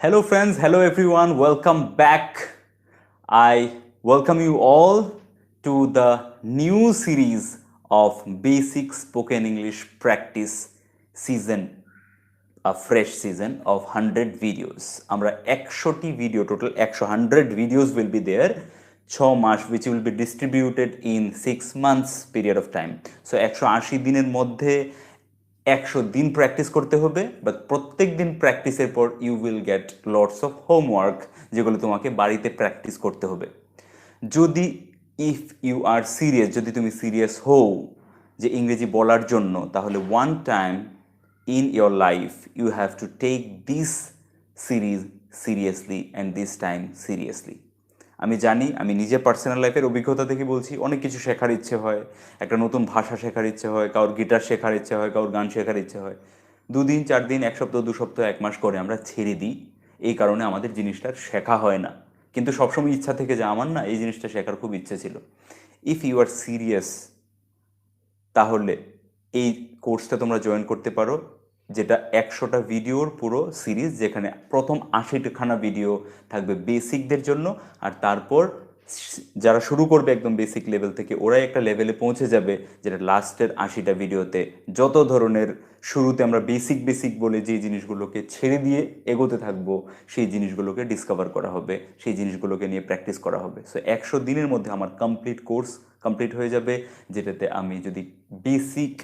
Hello, friends. Hello, everyone. Welcome back. I welcome you all to the new series of Basic Spoken English Practice Season, a fresh season of 100 videos. আমরা 100টি video total 100 videos will be there 6 মাস which will be distributed in 6 months period of time. So 180 দিনের মধ্যে 100 দিন practice করতে হবে, but প্রত্যেক দিন প্র্যাকটিসের পর you will get lots of homework, যেগুলো তোমাকে বাড়িতে প্র্যাকটিস করতে হবে। যদি ইফ ইউ আর সিরিয়াস, যদি তুমি সিরিয়াস হও যে ইংরেজি বলার জন্য, তাহলে one time in your life you have to take this series seriously and this time seriously. আমি জানি, আমি নিজের পার্সোনাল লাইফের অভিজ্ঞতা থেকে বলছি, অনেক কিছু শেখার ইচ্ছে হয়, একটা নতুন ভাষা শেখার ইচ্ছে হয়, কারোর গিটার শেখার ইচ্ছে হয়, কারোর গান শেখার ইচ্ছে হয়। 2 দিন 4 দিন, 1 সপ্তাহ 2 সপ্তাহ 1 মাস করে আমরা ছেড়ে দিই, এই কারণে আমাদের জিনিসটা শেখা হয় না। কিন্তু সবসময় ইচ্ছা থেকে যে আমার না এই জিনিসটা শেখার খুব ইচ্ছে ছিল। ইফ ইউ আর সিরিয়াস, তাহলে এই কোর্সটা তোমরা জয়েন করতে পারো, যেটা 100টা ভিডিওর পুরো সিরিজ, যেখানে প্রথম 80খানা ভিডিও থাকবে বেসিকদের জন্য, আর তারপর যারা শুরু করবে একদম বেসিক লেভেল থেকে, ওরাই একটা লেভেলে পৌঁছে যাবে, যেটা লাস্টের 80টা ভিডিওতে যত ধরনের শুরুতে আমরা বেসিক বেসিক বলে যে জিনিসগুলোকে ছেড়ে দিয়ে এগোতে থাকবো, সেই জিনিসগুলোকে ডিসকভার করা হবে, সেই জিনিসগুলোকে নিয়ে প্র্যাকটিস করা হবে। সো 100 দিনের মধ্যে আমার কমপ্লিট কোর্স কমপ্লিট হয়ে যাবে, যেটাতে আমি যদি বেসিক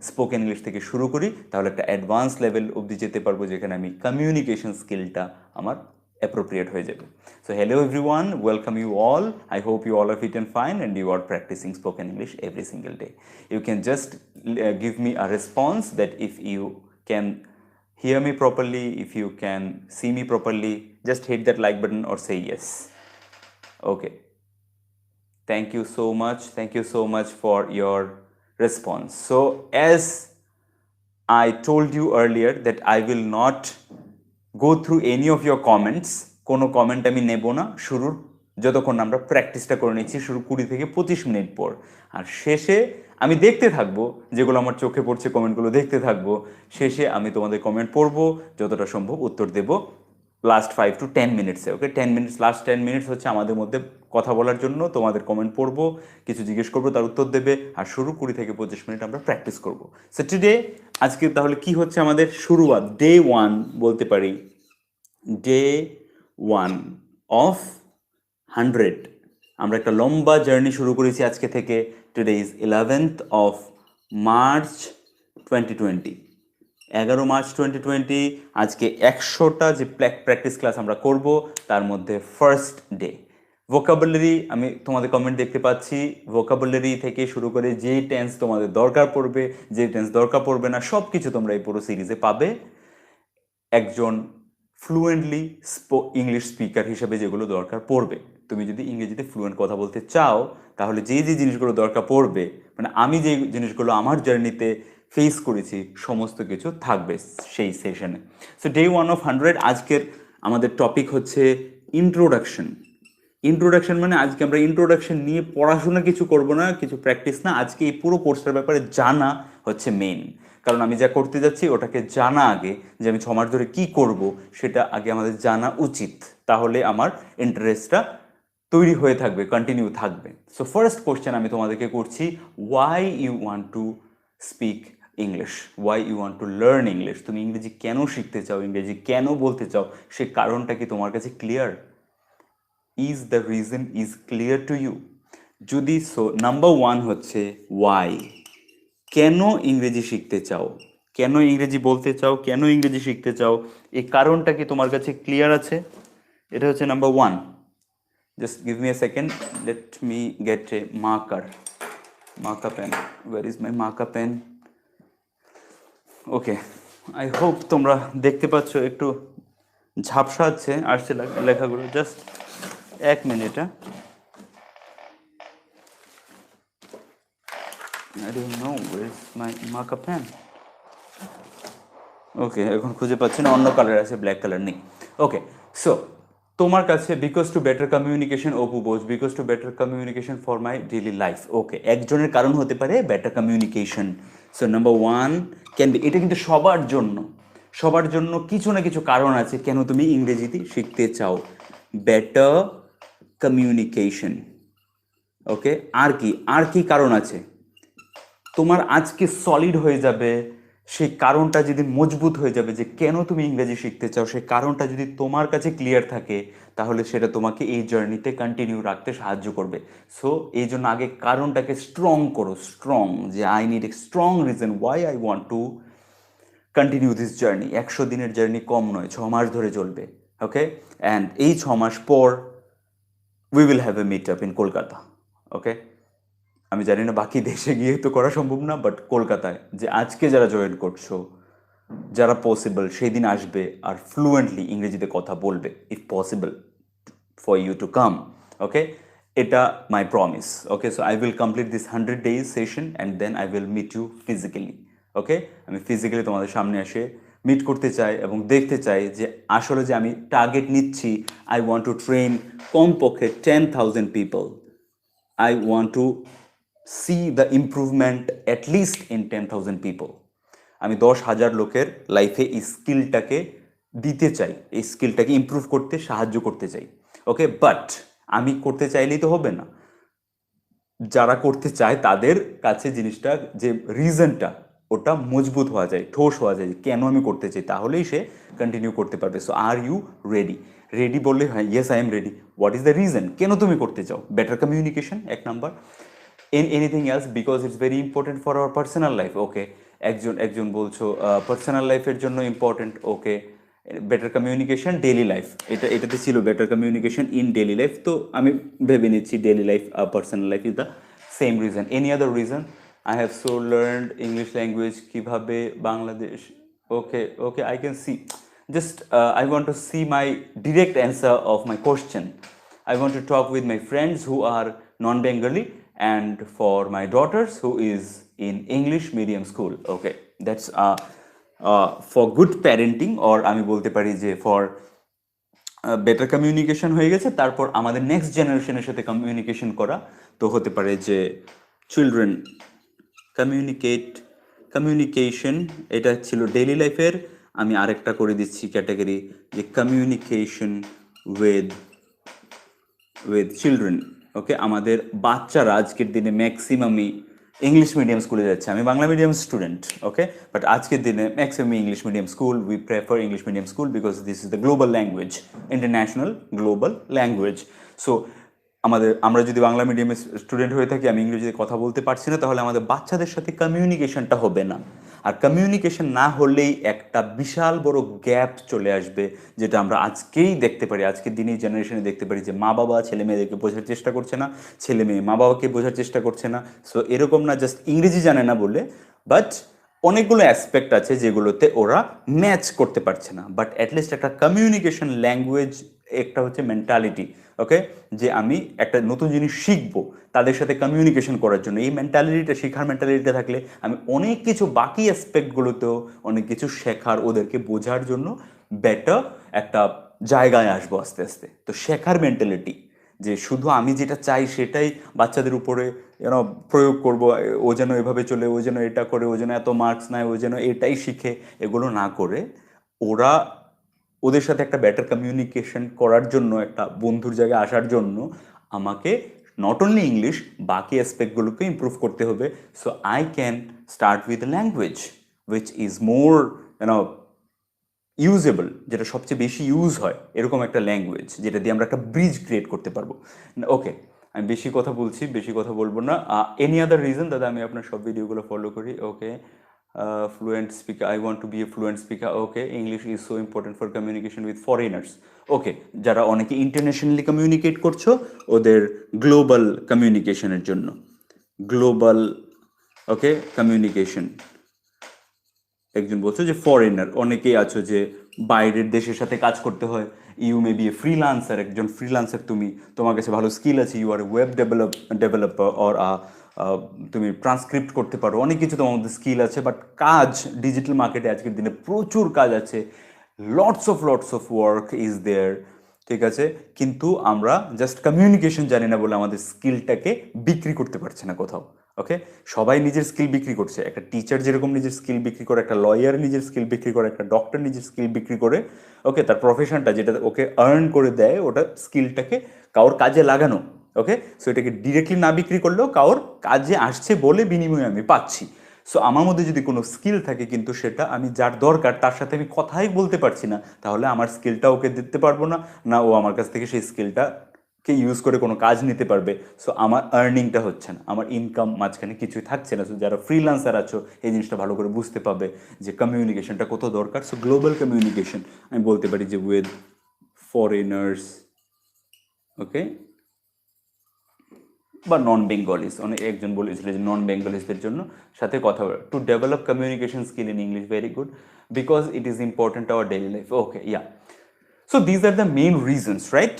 স্পোকেন ইংলিশ থেকে শুরু করি, তাহলে একটা অ্যাডভান্স লেভেল অবধি যেতে পারবো, যেখানে আমি কমিউনিকেশন স্কিলটা আমার appropriate হয়ে যাবে। So hello everyone, welcome you all. I hope you all are fit and fine and you are practicing spoken English every single day. You can just give me a response that if you can hear me properly, if you can see me properly, just hit that like button or say yes. Okay. Thank you so much. Thank you so much for your response. So as I told you earlier that I will not go through any of your comments, কোনো comment আমি নেব না শুরুর, যতক্ষণ আমরা প্র্যাকটিসটা করে নিচ্ছি, শুরু 20 থেকে 25 মিনিট পর। আর শেষে আমি দেখতে থাকবো, যেগুলো আমার চোখে পড়ছে কমেন্টগুলো দেখতে থাকবো, শেষে আমি তোমাদের কমেন্ট পড়বো, যতটা সম্ভব উত্তর দেবো লাস্ট 5 to 10 মিনিটসে। ওকে, 10 মিনিটস, লাস্ট 10 মিনিটস হচ্ছে আমাদের মধ্যে কথা বলার জন্য, তোমাদের কমেন্ট পড়বো, কিছু জিজ্ঞেস করবো, তার উত্তর দেবে, আর শুরু 20 থেকে 25 মিনিট আমরা প্র্যাকটিস করবো। সো টুডে, আজকে তাহলে কি হচ্ছে আমাদের শুরুয়াত, ডে 1 বলতে পারি, ডে 1 অফ 100। আমরা একটা লম্বা জার্নি শুরু করেছি আজকে থেকে। Today is 11th of March 2020, 11 March 2020। আজকে 100টা যে প্র্যাকটিস ক্লাস আমরা করব, তার মধ্যে ফার্স্ট ডে। ভোকাবুলারি, আমি তোমাদের কমেন্ট দেখতে পাচ্ছি, ভোকাবুলারি থেকে শুরু করে যে টেন্স তোমাদের দরকার পড়বে, যে টেন্স দরকার পড়বে না, সব কিছু তোমরা এই পুরো সিরিজে পাবে। একজন ফ্লুয়েন্টলি ইংলিশ স্পিকার হিসেবে যেগুলো দরকার পড়বে, তুমি যদি ইংরেজিতে ফ্লুয়েন্ট কথা বলতে চাও, তাহলে যে যে জিনিসগুলো দরকার পড়বে, মানে আমি যে জিনিসগুলো আমার জার্নিতে ফেস করেছি, সমস্ত কিছু থাকবে সেই সেশনে। সো ডে 1 of 100, আজকের আমাদের টপিক হচ্ছে ইন্ট্রোডাকশন। ইন্ট্রোডাকশন মানে আজকে আমরা ইন্ট্রোডাকশন নিয়ে পড়াশোনা কিছু করব না, কিছু প্র্যাকটিস না, আজকে এই পুরো কোর্সটার ব্যাপারে জানা হচ্ছে মেইন। কারণ আমি যা করতে যাচ্ছি ওটাকে জানা আগে, যে আমি 6 মাস ধরে কী করব সেটা আগে আমাদের জানা উচিত, তাহলে আমার ইন্টারেস্টটা তৈরি হয়ে থাকবে, কন্টিনিউ থাকবে। সো ফার্স্ট কোশ্চেন আমি তোমাদেরকে করছি, why you want to speak English, why you want to learn English. তুমি ইংরেজি কেন শিখতে চাও, ইংরেজি কেন বলতে চাও, সে কারণটা কি তোমার কাছে clear? Is the reason is clear to you? যদি সো, নাম্বার 1 হচ্ছে ওয়াই, কেন ইংরেজি শিখতে চাও, কেন ইংরেজি বলতে চাও, কেন ইংরেজি শিখতে চাও, এই কারণটা কি তোমার কাছে ক্লিয়ার আছে? এটা হচ্ছে number 1। Just give me a second, let me get a marker pen. Where is my marker pen? Okay, I hope তোমরা দেখতে পাচ্ছ একটু ঝাপসা আসছে লেখাগুলো। Just 1 minute. I don't know where is my marker pen. Okay, এখন খুঁজে পাচ্ছি না, অন্য কালার আছে, ব্ল্যাক কালার নেই। ওকে, সো তোমার কাছে because to better communication, Apu Bose, because to better communication for my daily life. Okay, একজনের কারণ হতে পারে better communication. So number 1 can be, এটা কিন্তু সবার জন্য, সবার জন্য কিছু না কিছু কারণ আছে কেন তুমি ইংরেজিতে শিখতে চাও। বেটার কমিউনিকেশন, ওকে। আর কি কারণ আছে? তোমার আজকে সলিড হয়ে যাবে সেই কারণটা, যদি মজবুত হয়ে যাবে যে কেন তুমি ইংরেজি শিখতে চাও, সেই কারণটা যদি তোমার কাছে ক্লিয়ার থাকে, তাহলে সেটা তোমাকে এই জার্নিতে কন্টিনিউ রাখতে সাহায্য করবে। সো এই জন্য আগে কারণটাকে স্ট্রং করো, স্ট্রং, যে I need a strong reason why I want to continue this journey. 100 দিনের জার্নি কম নয়, 6 মাস ধরে চলবে, ওকে। অ্যান্ড এই 6 মাস পর we will have a meet up in Kolkata, okay. আমি জানি না বাকি দেশে গিয়ে তো করা সম্ভব না, বাট কলকাতায় যে আজকে যারা জয়েন করছো, যারা পসিবল সেই দিন আসবে আর ফ্লুয়েন্টলি ইংরেজিতে কথা বলবে, if possible for you to come, okay. এটা my promise, okay. So I will complete this 100 days session and then I will meet you physically, okay. আমি ফিজিক্যালি তোমাদের সামনে এসে মিট করতে চাই এবং দেখতে চাই যে আসলে যে আমি টার্গেট নিচ্ছি, আই ওয়ান্ট টু ট্রেন কমপক্ষে 10,000 people. I want to see the improvement at least in 10,000 people. আমি 10,000 লোকের লাইফে এই স্কিলটাকে দিতে চাই, এই স্কিলটাকে ইমপ্রুভ করতে সাহায্য করতে চাই, ওকে। বাট আমি করতে চাইলেই তো হবে না, যারা করতে চায় তাদের কাছে জিনিসটা যে রিজনটা ওটা মজবুত হওয়া যায়, ঠোস হওয়া যায়, কেন আমি করতে চাই, তাহলেই সে কন্টিনিউ করতে পারবে। So are you ready? Ready বললে হয় yes I am ready. What is the reason, কেন তুমি করতে চাও? Better communication 1 number. Anything else, because it's very important for our personal life, okay. একজন বলছো পার্সোনাল লাইফের জন্য important, okay. Better communication daily life, এটাতে ছিল better communication in daily life, তো আমি ভেবে নিচ্ছি daily life personal life is the same reason. Any other reason? I have so learned English language কিভাবে Bangladesh, okay okay, I can see, just I want to see my direct answer of my question. I want to talk with my friends who are non-Bengali and for my daughters who is in English medium school. Okay, that's for good parenting, or আমি বলতে পারি যে for better communication হয়ে গেছে, তারপর আমাদের next জেনারেশনের সাথে কমিউনিকেশন করা, তো হতে পারে যে চিলড্রেন কমিউনিকেশন, এটা ছিল ডেইলি লাইফের। আমি আরেকটা করে দিচ্ছি ক্যাটাগরি, যে কমিউনিকেশন উইথ চিলড্রেন, ওকে। আমাদের বাচ্চারা আজকের দিনে ম্যাক্সিমামই ইংলিশ মিডিয়াম স্কুলে যাচ্ছে, আমি Bangla medium student, okay. But আজকের দিনে maximum English medium school, we prefer English medium school because this is the global language, international global language. So আমরা যদি বাংলা মিডিয়ামের স্টুডেন্ট হয়ে থাকি, আমি ইংরেজিতে কথা বলতে পারছি না, তাহলে আমাদের বাচ্চাদের সাথে কমিউনিকেশনটা হবে না। আর কমিউনিকেশন না হলেই একটা বিশাল বড় গ্যাপ চলে আসবে, যেটা আমরা আজকেই দেখতে পারি, আজকের দিনের জেনারেশনে দেখতে পারি, যে মা বাবা ছেলে মেয়েদেরকে বোঝার চেষ্টা করছে না, ছেলে মেয়ে মা বাবাকে বোঝার চেষ্টা করছে না। সো এরকম না জাস্ট ইংরেজি জানে না বলে, বাট অনেকগুলো অ্যাসপেক্ট আছে যেগুলোতে ওরা ম্যাচ করতে পারছে না। বাট অ্যাটলিস্ট একটা কমিউনিকেশন ল্যাঙ্গুয়েজ, একটা হচ্ছে মেন্টালিটি, ওকে, যে আমি একটা নতুন জিনিস শিখবো তাদের সাথে কমিউনিকেশন করার জন্য, এই মেন্টালিটিটা, শেখার মেন্টালিটিটা থাকলে আমি অনেক কিছু বাকি অ্যাসপেক্টগুলোতেও অনেক কিছু শেখার, ওদেরকে বোঝার জন্য বেটার একটা জায়গায় আসবো আস্তে আস্তে। তো শেখার মেন্টালিটি, যে শুধু আমি যেটা চাই সেটাই বাচ্চাদের উপরে প্রয়োগ করব, ও যেন এভাবে চলে, ও যেন এটা করে, ও যেন এত মার্কস নেয়, ও যেন এটাই শিখে, এগুলো না করে ওদের সাথে একটা বেটার কমিউনিকেশন করার জন্য, একটা বন্ধুর জায়গায় আসার জন্য আমাকে নট অনলি ইংলিশ, বাকি অ্যাসপেক্টগুলোকে ইমপ্রুভ করতে হবে। So I can start with language which is more usable, যেটা সবচেয়ে বেশি ইউজ হয়, এরকম একটা ল্যাঙ্গুয়েজ যেটা দিয়ে আমরা একটা ব্রিজ ক্রিয়েট করতে পারবো। ওকে, আমি বেশি কথা বলছি, বেশি কথা বলবো না। এনি আদার রিজন দাদা? আমি আপনার সব ভিডিওগুলো ফলো করি, okay. Fluent speaker, I want to be a fluent speaker, okay. English is so important for communication with foreigners, okay. যারা অনেকে ইন্টারন্যাশনালি কমিউনিকেট করছো, ওদের গ্লোবাল কমিউনিকেশনের জন্য, গ্লোবাল, ওকে, কমিউনিকেশন। একজন বলছো যে ফরেনার, অনেকেই আছো যে বাইরের দেশের সাথে কাজ করতে হয়, you may be a freelancer, একজন ফ্রিলান্সার, তোমার কাছে ভালো স্কিল আছে, you are web developer, or তুমি ট্রান্সক্রিপ্ট করতে পারো, অনেক কিছু তোমার মধ্যে স্কিল আছে, বাট কাজ, ডিজিটাল মার্কেটে আজকের দিনে প্রচুর কাজ আছে, lots of work is there, ঠিক আছে। কিন্তু আমরা জাস্ট কমিউনিকেশন জানি না বলে আমাদের স্কিলটাকে বিক্রি করতে পারছি না কোথাও, ওকে, সবাই নিজের স্কিল বিক্রি করছে। একটা টিচার যেরকম নিজের স্কিল বিক্রি করে, একটা লয়ার নিজের স্কিল বিক্রি করে, একটা ডক্টর নিজের স্কিল বিক্রি করে। ওকে, তার প্রফেশনটা যেটা ওকে আর্ন করে দেয়, ওটা স্কিলটাকে কারোর কাজে লাগানো। ওকে, সো এটাকে ডিরেক্টলি না বিক্রি করলেও কারোর কাজে আসছে বলে বিনিময়ে আমি পাচ্ছি। সো আমার মধ্যে যদি কোনো স্কিল থাকে, কিন্তু সেটা আমি যার দরকার তার সাথে আমি কথাই বলতে পারছি না, তাহলে আমার স্কিলটা ওকে দিতে পারবো না, না ও আমার কাছ থেকে সেই স্কিলটা কে ইউজ করে কোনো কাজ নিতে পারবে। সো আমার আর্নিংটা হচ্ছে না, আমার ইনকাম মাঝখানে কিছুই থাকছে না। সো যারা ফ্রিল্যান্সার আছো এই জিনিসটা ভালো করে বুঝতে পাবে যে কমিউনিকেশনটা কত দরকার। সো গ্লোবাল কমিউনিকেশন আমি বলতে পারি যে উইথ ফরেনার্স, ওকে, বা নন বেঙ্গলিস। অনেক একজন বলেছিল যে নন বেঙ্গলিসদের জন্য সাথে কথা বলে to develop communication skill in English, very good, because it is important our daily life. Okay, yeah, so these are the main reasons, right?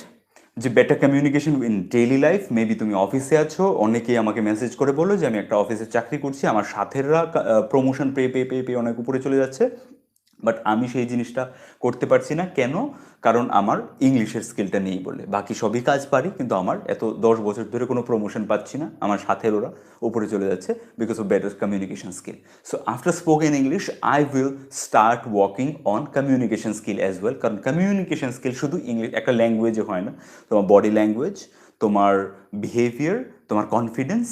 যে better communication in daily life. Maybe তুমি অফিসে আছো, অনেকেই আমাকে মেসেজ করে বলো যে আমি একটা অফিসে চাকরি করছি, আমার সাথেররা প্রমোশন পেয়ে পেয়ে পেয়ে পেয়ে অনেক উপরে চলে যাচ্ছে, বাট আমি সেই জিনিসটা করতে পারছি না। কেন? কারণ আমার ইংলিশের স্কিলটা নেই বলে। বাকি সবই কাজ পারি, কিন্তু আমার এত 10 বছর ধরে কোনো প্রমোশন পাচ্ছি না, আমার সাথের ওরা উপরে চলে যাচ্ছে because of better communication skill. So after spoken English I will start working on communication skill as well. কারণ কমিউনিকেশন স্কিল শুধু ইংলিশ একটা ল্যাঙ্গুয়েজে হয় না, তোমার বডি ল্যাঙ্গুয়েজ, তোমার বিহেভিয়ার, তোমার কনফিডেন্স,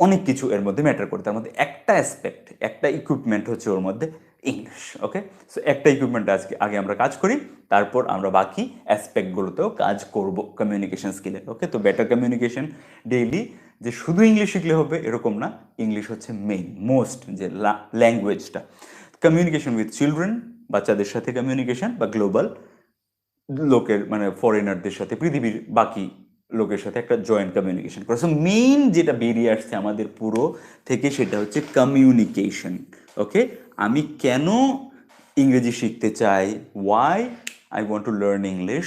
অনেক কিছু এর মধ্যে ম্যাটার করে। তার মধ্যে একটা অ্যাসপেক্ট, একটা ইকুইপমেন্ট হচ্ছে ওর মধ্যে ইংলিশ। ওকে, সো একটা ইকুইপমেন্ট আগে আমরা কাজ করি, তারপর আমরা বাকি অ্যাসপেক্টগুলোতেও কাজ করব কমিউনিকেশন স্কিলে। ওকে, তো বেটার কমিউনিকেশন ডেইলি, যে শুধু ইংলিশ শিখলে হবে এরকম না, ইংলিশ হচ্ছে মেইন মোস্ট যে ল্যাঙ্গুয়েজটা। কমিউনিকেশন উইথ চিলড্রেন, বাচ্চাদের সাথে কমিউনিকেশন, বা গ্লোবাল লোকের মানে ফরেনারদের সাথে, পৃথিবীর বাকি লোকের সাথে একটা জয়েন্ট কমিউনিকেশন করা। সো মেইন যেটা বেরিয়ে আসছে আমাদের পুরো থেকে সেটা হচ্ছে কমিউনিকেশন। ওকে, আমি কেন ইংরেজি শিখতে চাই, why I want to learn English,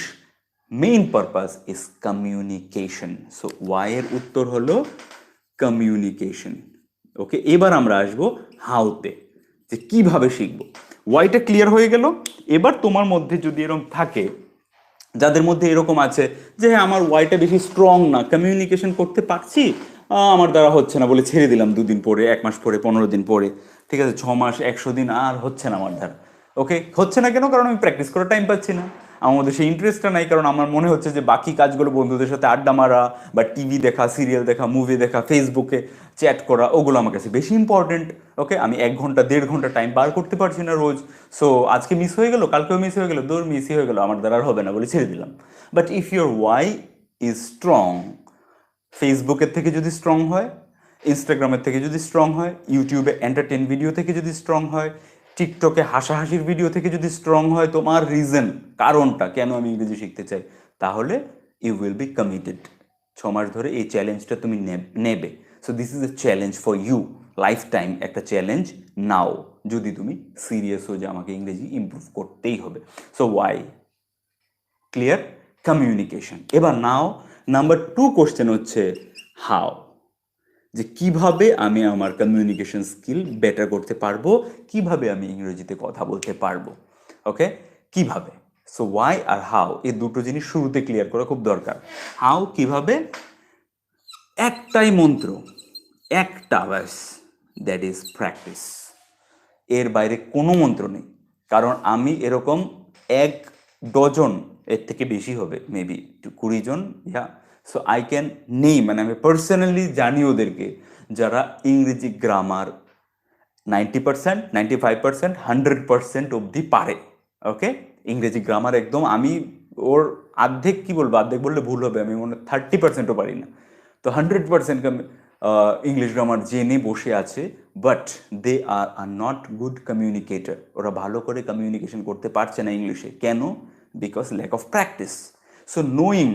main purpose is communication. So why এর উত্তর হলো কমিউনিকেশন। ওকে, এবার আমরা আসবো হাউতে, যে কিভাবে শিখবো। ওয়াইটা ক্লিয়ার হয়ে গেল। এবার তোমার মধ্যে যদি এরকম থাকে, যাদের মধ্যে এরকম আছে যে হ্যাঁ আমার ওয়াইটা বেশি স্ট্রং না, কমিউনিকেশন করতে পারছি, আমার দ্বারা হচ্ছে না বলে ছেড়ে দিলাম, 2 দিন পরে, 1 মাস পরে, 15 দিন পরে, ঠিক আছে, 6 মাস, 100 দিন, আর হচ্ছে না আমার দ্বারা। ওকে, হচ্ছে না কেন? কারণ আমি প্র্যাকটিস করার টাইম পাচ্ছি না, আমার মধ্যে সেই ইন্টারেস্টটা নাই, কারণ আমার মনে হচ্ছে যে বাকি কাজগুলো, বন্ধুদের সাথে আড্ডা মারা বা টিভি দেখা, সিরিয়াল দেখা, মুভি দেখা, ফেসবুকে চ্যাট করা, ওগুলো আমার কাছে বেশি ইম্পর্টেন্ট। ওকে, আমি 1 ঘন্টা 1.5 ঘন্টা টাইম বার করতে পারছি না রোজ। সো আজকে মিস হয়ে গেল, কালকেও মিস হয়ে গেল, দূর মিসই হয়ে গেল, আমার দ্বারা আর হবে না বলে ছেড়ে দিলাম। But if your why is strong, ফেসবুকের থেকে যদি স্ট্রং হয়, ইনস্টাগ্রামের থেকে যদি স্ট্রং হয়, ইউটিউবে এন্টারটেন ভিডিও থেকে যদি স্ট্রং হয়, টিকটকে হাসাহাসির ভিডিও থেকে যদি স্ট্রং হয়, তোমার রিজন, কারণটা কেন আমি ইংরেজি শিখতে চাই, তাহলে ইউ উইল বি কমিটেড। 6 মাস ধরে এই চ্যালেঞ্জটা তুমি নেবে। So this is a challenge for you, lifetime একটা চ্যালেঞ্জ নাও, যদি তুমি সিরিয়াস হো যে আমাকে ইংরেজি ইমপ্রুভ করতেই হবে। So why clear, communication. এবার নাও নাম্বার 2 কোশ্চেন হচ্ছে হাউ, যে কিভাবে আমি আমার কমিউনিকেশন স্কিল বেটার করতে পারবো, কিভাবে আমি ইংরেজিতে কথা বলতে পারবো। ওকে, কিভাবে। সো ওয়াই আর হাউ এই দুটো জিনিস শুরুতে ক্লিয়ার করা খুব দরকার। হাউ, কিভাবে, একটাই মন্ত্র, একটা ব্যাস, দ্যাট ইজ প্র্যাকটিস। এর বাইরে কোনো মন্ত্র নেই। কারণ আমি এরকম 1 ডজন, এর থেকে বেশি হবে মেবি 20 জন, ইয়া, সো আই ক্যান নেই, মানে আমি পার্সোনালি জানি ওদেরকে, যারা ইংরেজি গ্রামার 90%, 95%, 100% অবধি পারে। ওকে, ইংরেজি গ্রামার একদম আমি ওর অর্ধেক, কি বলবো, অর্ধেক বললে ভুল হবে, আমি মনে 30%ও পারি না। তো 100% ইংলিশ গ্রামার জেনে বসে আছে, but they are not good communicator. ওরা ভালো করে কমিউনিকেশন করতে পারছে না ইংলিশে। কেন? Because lack of practice. So knowing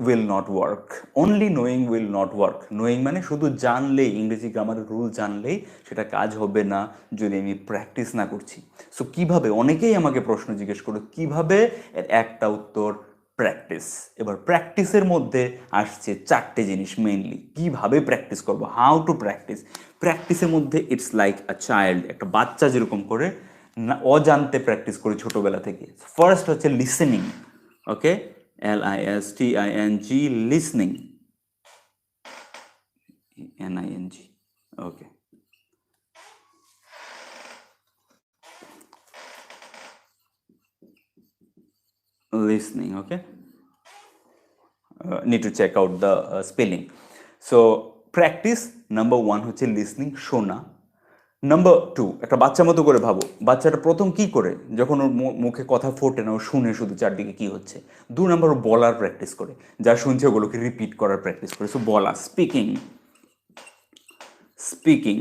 will not work, only knowing will not work. Knowing মানে শুধু জানলেই, ইংরেজি গ্রামারের রুল জানলেই সেটা কাজ হবে না যদি আমি প্র্যাকটিস না করছি। সো কিভাবে, অনেকেই আমাকে প্রশ্ন জিজ্ঞেস করো কিভাবে, এর একটা উত্তর, প্র্যাকটিস। এবার প্র্যাকটিসের মধ্যে আসছে 4টে জিনিস মেইনলি। কিভাবে প্র্যাকটিস করব, হাউ টু প্র্যাকটিস। প্র্যাকটিসের মধ্যে ইটস লাইক আ চাইল্ড, একটা বাচ্চা যেরকম করে না অজান্তে প্র্যাকটিস করি ছোটবেলা থেকে। ফার্স্ট হচ্ছে listening. Okay, LISTING, listening. NING. Okay. Listening. Okay. Need to check out the spelling. So practice number 1 হচ্ছে লিসনিং, শোনা। নাম্বার 2, একটা বাচ্চার মতো করে ভাবো, বাচ্চাটা প্রথম কি করে যখন ওর মুখে কথা ফোটে না, ও শুনে শুধু চারদিকে কি হচ্ছে। 2 নাম্বার, ও বলার প্র্যাকটিস করে, যা শুনছে ওগুলোকে রিপিট করার প্র্যাকটিস করে। সো বলা, স্পিকিং। স্পিকিং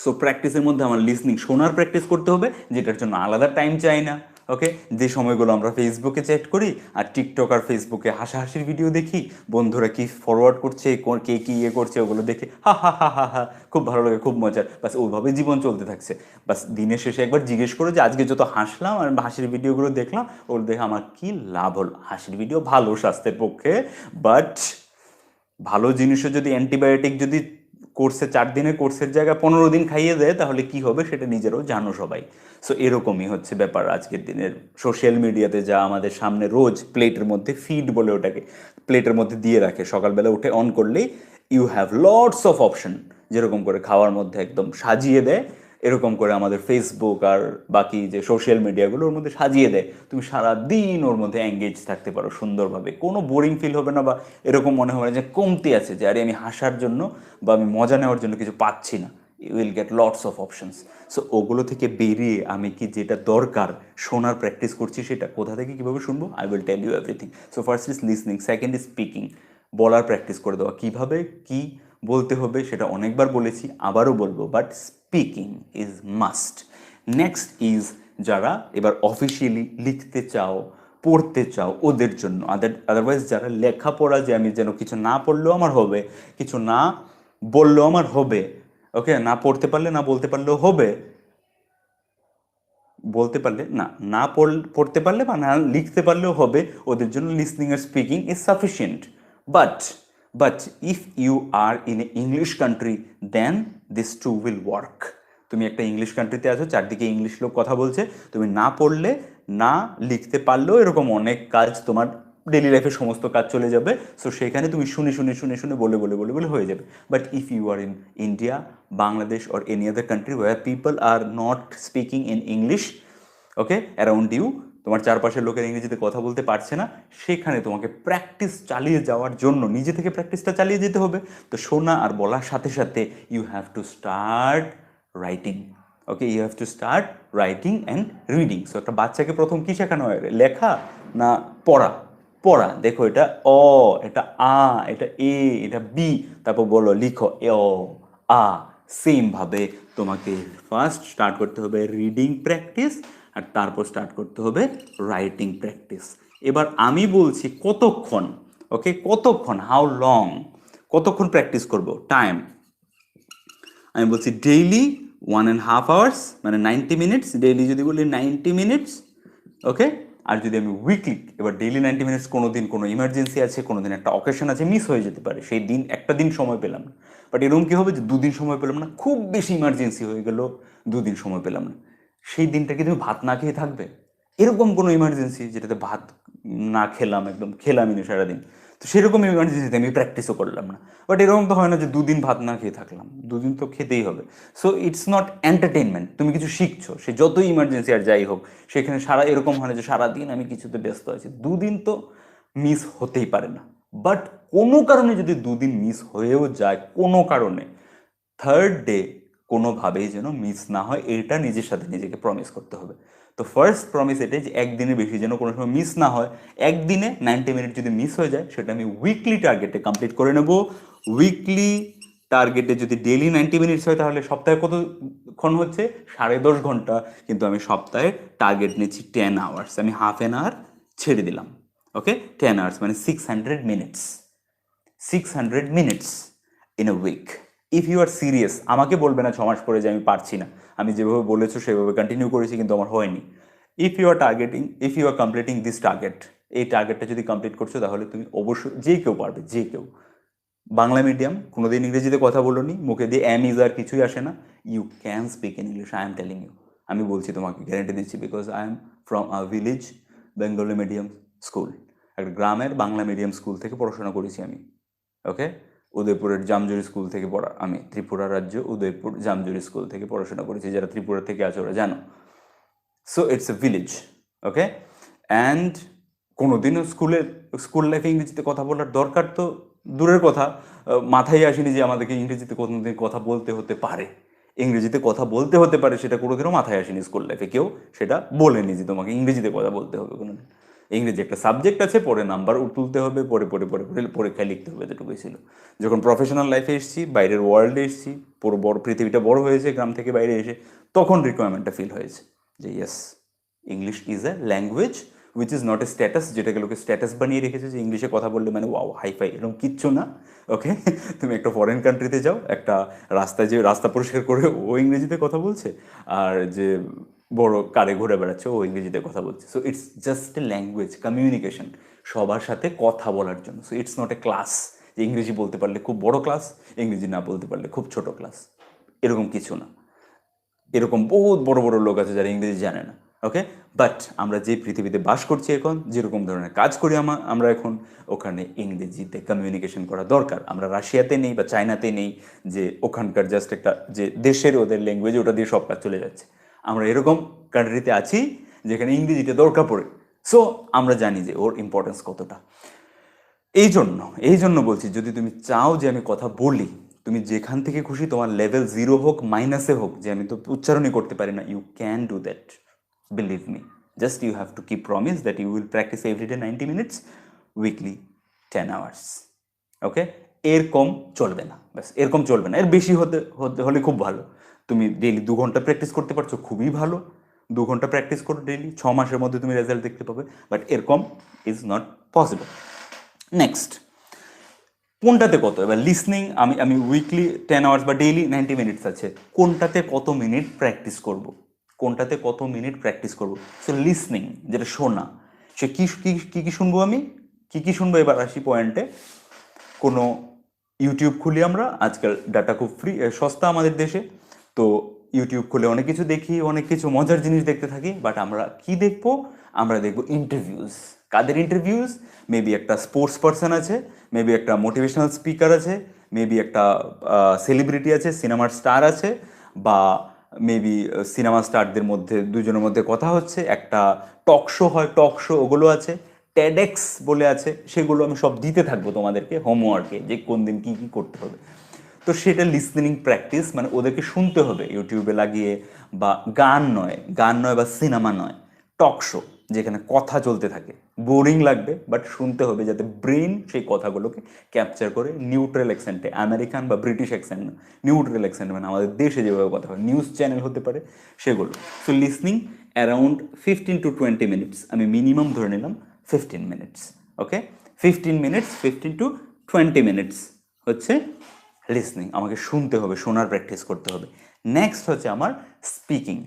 সো প্র্যাকটিসের মধ্যে আমার লিসনিং, শোনার প্র্যাকটিস করতে হবে, যেটার জন্য আলাদা টাইম চাই না। ওকে, যে সময়গুলো আমরা ফেসবুকে চ্যাট করি আর টিকটক আর ফেসবুকে হাসাহাসির ভিডিও দেখি, বন্ধুরা কি ফরওয়ার্ড করছে, কে কি ইয়ে করছে, ওগুলো দেখে হা হা হা হা হা, খুব ভালো লাগে, খুব মজার, বাস ওইভাবে জীবন চলতে থাকছে। বাস দিনের শেষে একবার জিজ্ঞেস করো যে আজকে যত হাসলাম আর হাসির ভিডিওগুলো দেখলাম, ওগুলো দেখে আমার কি লাভ হলো। হাসির ভিডিও ভালো স্বাস্থ্যের পক্ষে, বাট ভালো জিনিসও যদি অ্যান্টিবায়োটিক যদি কোর্সে 4 দিনের কোর্সের জায়গায় 15 দিন খাইয়ে দেয়, তাহলে কি হবে সেটা নিজেরাও জানো সবাই। সো এরকমই হচ্ছে ব্যাপার আজকের দিনের সোশ্যাল মিডিয়াতে, যা আমাদের সামনে রোজ প্লেটের মধ্যে, ফিড বলে ওটাকে, প্লেটের মধ্যে দিয়ে রাখে, সকালবেলা উঠে অন করলেই you have lots of option, যেরকম করে খাওয়ার মধ্যে একদম সাজিয়ে দেয়, এরকম করে আমাদের ফেসবুক আর বাকি যে সোশ্যাল মিডিয়াগুলো ওর মধ্যে সাজিয়ে দেয়। তুমি সারা দিন ওর মধ্যে এঙ্গেজ থাকতে পারো সুন্দরভাবে, কোনো বোরিং ফিল হবে না, বা এরকম মনে হবে না যে কমতি আছে, যে আরে আমি হাসার জন্য বা আমি মজা নেওয়ার জন্য কিছু পাচ্ছি না। You will get lots of options. So ওগুলো থেকে বেরিয়ে আমি কি যেটা দরকার শোনার প্র্যাকটিস করছি, সেটা কোথা থেকে কীভাবে শুনবো, I will tell you everything. So first is listening, second is speaking, বলার প্র্যাকটিস করে দেওয়া, কীভাবে কি বলতে হবে সেটা অনেকবার বলেছি, আবারও বলবো, but speaking is must. Next is যারা এবার অফিসিয়ালি লিখতে চাও, পড়তে চাও, ওদের জন্য। আদারওয়াইজ যারা লেখাপড়া, যে আমি যেন কিছু না পড়লেও আমার হবে, কিছু না বললেও আমার হবে, ওকে, না পড়তে পারলে না বলতে পারলেও হবে, বলতে পারলে না, না পড়তে পারলে বা না লিখতে পারলেও হবে, ওদের জন্য লিসনিং আর speaking is sufficient. But but if you are in a English country, then this two will work. তুমি একটা ইংলিশ কান্ট্রিতে আছো, চারদিকে ইংলিশ লোক কথা বলছে, তুমি না পড়লে না লিখতে পারলেও এরকম অনেক কাজ, তোমার ডেলি লাইফে সমস্ত কাজ চলে যাবে। সো সেখানে তুমি শুনে শুনে শুনে শুনে বলে বলে বলে বলে হয়ে যাবে। But if you are in India, Bangladesh or any other country where people are not speaking in English, okay, around you, তোমার চারপাশের লোকের ইংরেজিতে কথা বলতে পারছে না, সেখানে তোমাকে প্র্যাকটিস চালিয়ে যাওয়ার জন্য নিজে থেকে প্র্যাকটিসটা চালিয়ে যেতে হবে। তো শোনা আর বলার সাথে সাথে you have to start writing. Okay, you have to start writing and reading. So একটা বাচ্চাকে প্রথম কী শেখানো হয়, লেখা না পড়া? পড়া। দেখো, এটা অ, এটা আ, এটা এ, এটা বি, তারপর বলো লিখো এ অ আ। সেমভাবে তোমাকে ফার্স্ট স্টার্ট করতে হবে রিডিং প্র্যাকটিস, আর তারপর স্টার্ট করতে হবে রাইটিং প্র্যাকটিস। এবার আমি বলছি কতক্ষণ, ওকে, কতক্ষণ, হাউ লং, কতক্ষণ প্র্যাকটিস করব, টাইম। আমি বলছি ডেইলি 1.5 আওয়ার্স, মানে 90 মিনিটস। ডেইলি যদি বলি 90 মিনিটস, ওকে। আর যদি আমি উইকলি, এবার ডেইলি 90 মিনিটস, কোনো দিন কোনো ইমার্জেন্সি আছে, কোনো দিন একটা অকেশন আছে, মিস হয়ে যেতে পারে, সেই দিন একটা দিন সময় পেলাম না। বাট এরকম কী হবে যে 2 দিন সময় পেলাম না, খুব বেশি ইমার্জেন্সি হয়ে গেল, 2 দিন সময় পেলাম না, সেই দিনটা কি তুমি ভাত না খেয়ে থাকবে? এরকম কোনো ইমার্জেন্সি যেটাতে ভাত না খেলাম, একদম খেলামই না সারাদিন, তো সেরকম ইমার্জেন্সিতে আমি প্র্যাকটিসও করলাম না। বাট এরকম তো হয় না যে 2 দিন ভাত না খেয়ে থাকলাম, 2 দিন তো খেতেই হবে। সো ইটস নট এন্টারটেনমেন্ট, তুমি কিছু শিখছো, সে যতই ইমার্জেন্সি আর যাই হোক, সেখানে সারা এরকম হয় না যে সারাদিন আমি কিছুতে ব্যস্ত আছি, 2 দিন তো মিস হতেই পারে না। বাট কোনো কারণে যদি 2 দিন মিস হয়েও যায়, কোনো কারণে, থার্ড ডে কোনোভাবেই যেন মিস না হয়, এটা নিজের সাথে নিজেকে প্রমিস করতে হবে। তো ফার্স্ট প্রমিস এটাই যে একদিনের বেশি যেন কোনো সময় মিস না হয়। একদিনে 90 মিনিট যদি মিস হয়ে যায়, সেটা আমি উইকলি টার্গেটে কমপ্লিট করে নেব। উইকলি টার্গেটে যদি ডেইলি 90 মিনিটস হয়, তাহলে সপ্তাহে কতক্ষণ হচ্ছে, 10.5 ঘন্টা। কিন্তু আমি সপ্তাহে টার্গেট নিচ্ছি 10 আওয়ার্স, আমি হাফ অ্যান আওয়ার ছেড়ে দিলাম। ওকে, 10 আওয়ার্স মানে 600 minutes, 600 minutes in a week. If you are serious, আমাকে বলবে না 6 মাস পরে যে আমি পারছি না, আমি যেভাবে বলেছো সেভাবে কন্টিনিউ করেছি কিন্তু আমার হয়নি। If you are targeting, if you are completing this target, এই টার্গেটটা যদি কমপ্লিট করছো, তাহলে তুমি অবশ্যই, যে কেউ পারবে, যে কেউ। বাংলা মিডিয়াম, কোনোদিন ইংরেজিতে কথা বলোনি, মুখে দিয়ে এম ইজ আর কিছুই আসে না, you can speak in English, I am telling you. আমি বলছি তোমাকে, গ্যারেন্টি দিচ্ছি, because I am from a village Bengali medium school, একটা গ্রামের বাংলা মিডিয়াম স্কুল থেকে পড়াশোনা করেছি আমি। ওকে, উদয়পুরের জামজুরি স্কুল থেকে পড়া, আমি ত্রিপুরা রাজ্য উদয়পুর জামজুরি স্কুল থেকে পড়াশোনা করেছি, যারা ত্রিপুরা থেকে আছো ওরা জানো। So it's a village, okay. And কোনোদিনও স্কুল লাইফে ইংরেজিতে কথা বলার দরকার তো দূরের কথা, মাথায় আসেনি যে আমাদেরকে ইংরেজিতে কোনোদিন কথা বলতে হতে পারে, ইংরেজিতে কথা বলতে হতে পারে, সেটা কোনোদিনও মাথায় আসেনি স্কুল লাইফে। কেউ সেটা বলেনি যে তোমাকে ইংরেজিতে কথা বলতে হবে কোনোদিন। ইংরেজি একটা সাবজেক্ট আছে, পরে নাম্বার তুলতে হবে, পরে পরে পরে পরে পরীক্ষায় লিখতে হবে, এতটুকুই ছিল। যখন প্রফেশনাল লাইফে এসেছি, বাইরের ওয়ার্ল্ডে এসেছি, পুরো বড় পৃথিবীটা বড় হয়েছে গ্রাম থেকে বাইরে এসে, তখন রিকোয়ারমেন্টটা ফিল হয়েছে যে yes, English is a language which is not a status, যেটাকে লোকে স্ট্যাটাস বানিয়ে রেখেছে যে ইংলিশে কথা বললে মানে ওয়াও হাইফাই, এরকম কিচ্ছু না, ওকে। তুমি একটা ফরেন কান্ট্রিতে যাও, একটা রাস্তায় যে রাস্তা পরিষ্কার করে ও ইংরেজিতে কথা বলছে, আর যে বড় কারে ঘুরে বেড়াচ্ছে ও ইংরেজিতে কথা বলছে। So it's just a language, communication, সবার সাথে কথা বলার জন্য। So it's not a class, যে ইংরেজি বলতে পারলে খুব বড় ক্লাস, ইংরেজি না বলতে পারলে খুব ছোট ক্লাস, এরকম কিছু না। এরকম বহুত বড় বড় লোক আছে যারা ইংরেজি জানে না, ওকে। বাট আমরা যে পৃথিবীতে বাস করছি এখন, যেরকম ধরনের কাজ করি আমরা এখন, ওখানে ইংরেজিতে কমিউনিকেশন করা দরকার। আমরা রাশিয়াতে নেই বা চায়নাতে নেই যে ওখানকার জাস্ট একটা যে দেশের ওদের ল্যাঙ্গুয়েজ, ওটা দিয়ে সব কাজ চলে যাচ্ছে। আমরা এরকম কান্ট্রিতে আছি যেখানে ইংরেজিটা দরকার পড়ে। সো আমরা জানি যে ওর ইম্পর্টেন্স কতটা। এই জন্য বলছি, যদি তুমি চাও যে আমি কথা বলি, তুমি যেখান থেকে খুশি, তোমার লেভেল 0 হোক, মাইনাসে হোক, যে আমি তো উচ্চারণই করতে পারি না, you can do that, believe me. Just you have to keep promise that you will practise every day 90 minutes, weekly 10 hours, okay. এর কম চলবে না, ব্যাস এরকম চলবে না। এর বেশি হলে খুব ভালো। তুমি ডেইলি 2 ঘন্টা প্র্যাকটিস করতে পারছো, খুবই ভালো। 2 ঘন্টা প্র্যাকটিস করো ডেইলি, 6 মাসের মধ্যে তুমি রেজাল্ট দেখতে পাবে, বাট এর কম ইজ নট পসিবল। নেক্সট, কোনটাতে কত? এবার লিসনিং, আমি উইকলি 10 আওয়ার্স বা ডেইলি 90 মিনিটস আছে, কোনটাতে কত মিনিট প্র্যাকটিস করব, কোনটাতে কত মিনিট প্র্যাকটিস করব? সো লিসনিং, যেটা শোনা, সে কি কি কি শুনবো, আমি কি কি শুনবো? এবার আসি পয়েন্টে। কোনো ইউটিউব খুলি আমরা, আজকাল ডাটা খুব ফ্রি, সস্তা আমাদের দেশে, তো ইউটিউব খুলে অনেক কিছু দেখি, অনেক কিছু মজার জিনিস দেখতে থাকি। বাট আমরা কি দেখবো? আমরা দেখবো ইন্টারভিউজ। কাদের ইন্টারভিউজ? মেবি একটা স্পোর্টস পার্সন আছে, মেবি একটা মোটিভেশনাল স্পিকার আছে, মেবি একটা সেলিব্রিটি আছে, সিনেমার স্টার আছে, বা মেবি সিনেমা স্টারদের মধ্যে দুজনের মধ্যে কথা হচ্ছে, একটা টক শো হয়, টক শো, ওগুলো আছে, টেডেক্স বলে আছে, সেগুলো আমি সব দিতে থাকবো তোমাদেরকে হোমওয়ার্কে, যে কোন দিন কী কী করতে হবে। তো সেটা লিসনিং প্র্যাকটিস, মানে ওদেরকে শুনতে হবে ইউটিউবে লাগিয়ে, বা গান নয় বা সিনেমা নয়, টক শো, যেখানে কথা চলতে থাকে। বোরিং লাগবে, বাট শুনতে হবে, যাতে ব্রেন সেই কথাগুলোকে ক্যাপচার করে নিউট্রাল অ্যাকসেন্টে, আমেরিকান বা ব্রিটিশ অ্যাকসেন্ট না, নিউট্রাল অ্যাকসেন্টে, মানে আমাদের দেশে যেভাবে কথা হয়, নিউজ চ্যানেল হতে পারে সেগুলো। So listening around 15 to 20 minutes, আমি মিনিমাম ধরে নিলাম 15 minutes, okay. 15 minutes, 15 to 20 minutes হচ্ছে লিসনিং, আমাকে শুনতে হবে, শোনার প্র্যাকটিস করতে হবে। নেক্সট হচ্ছে আমার স্পিকিং।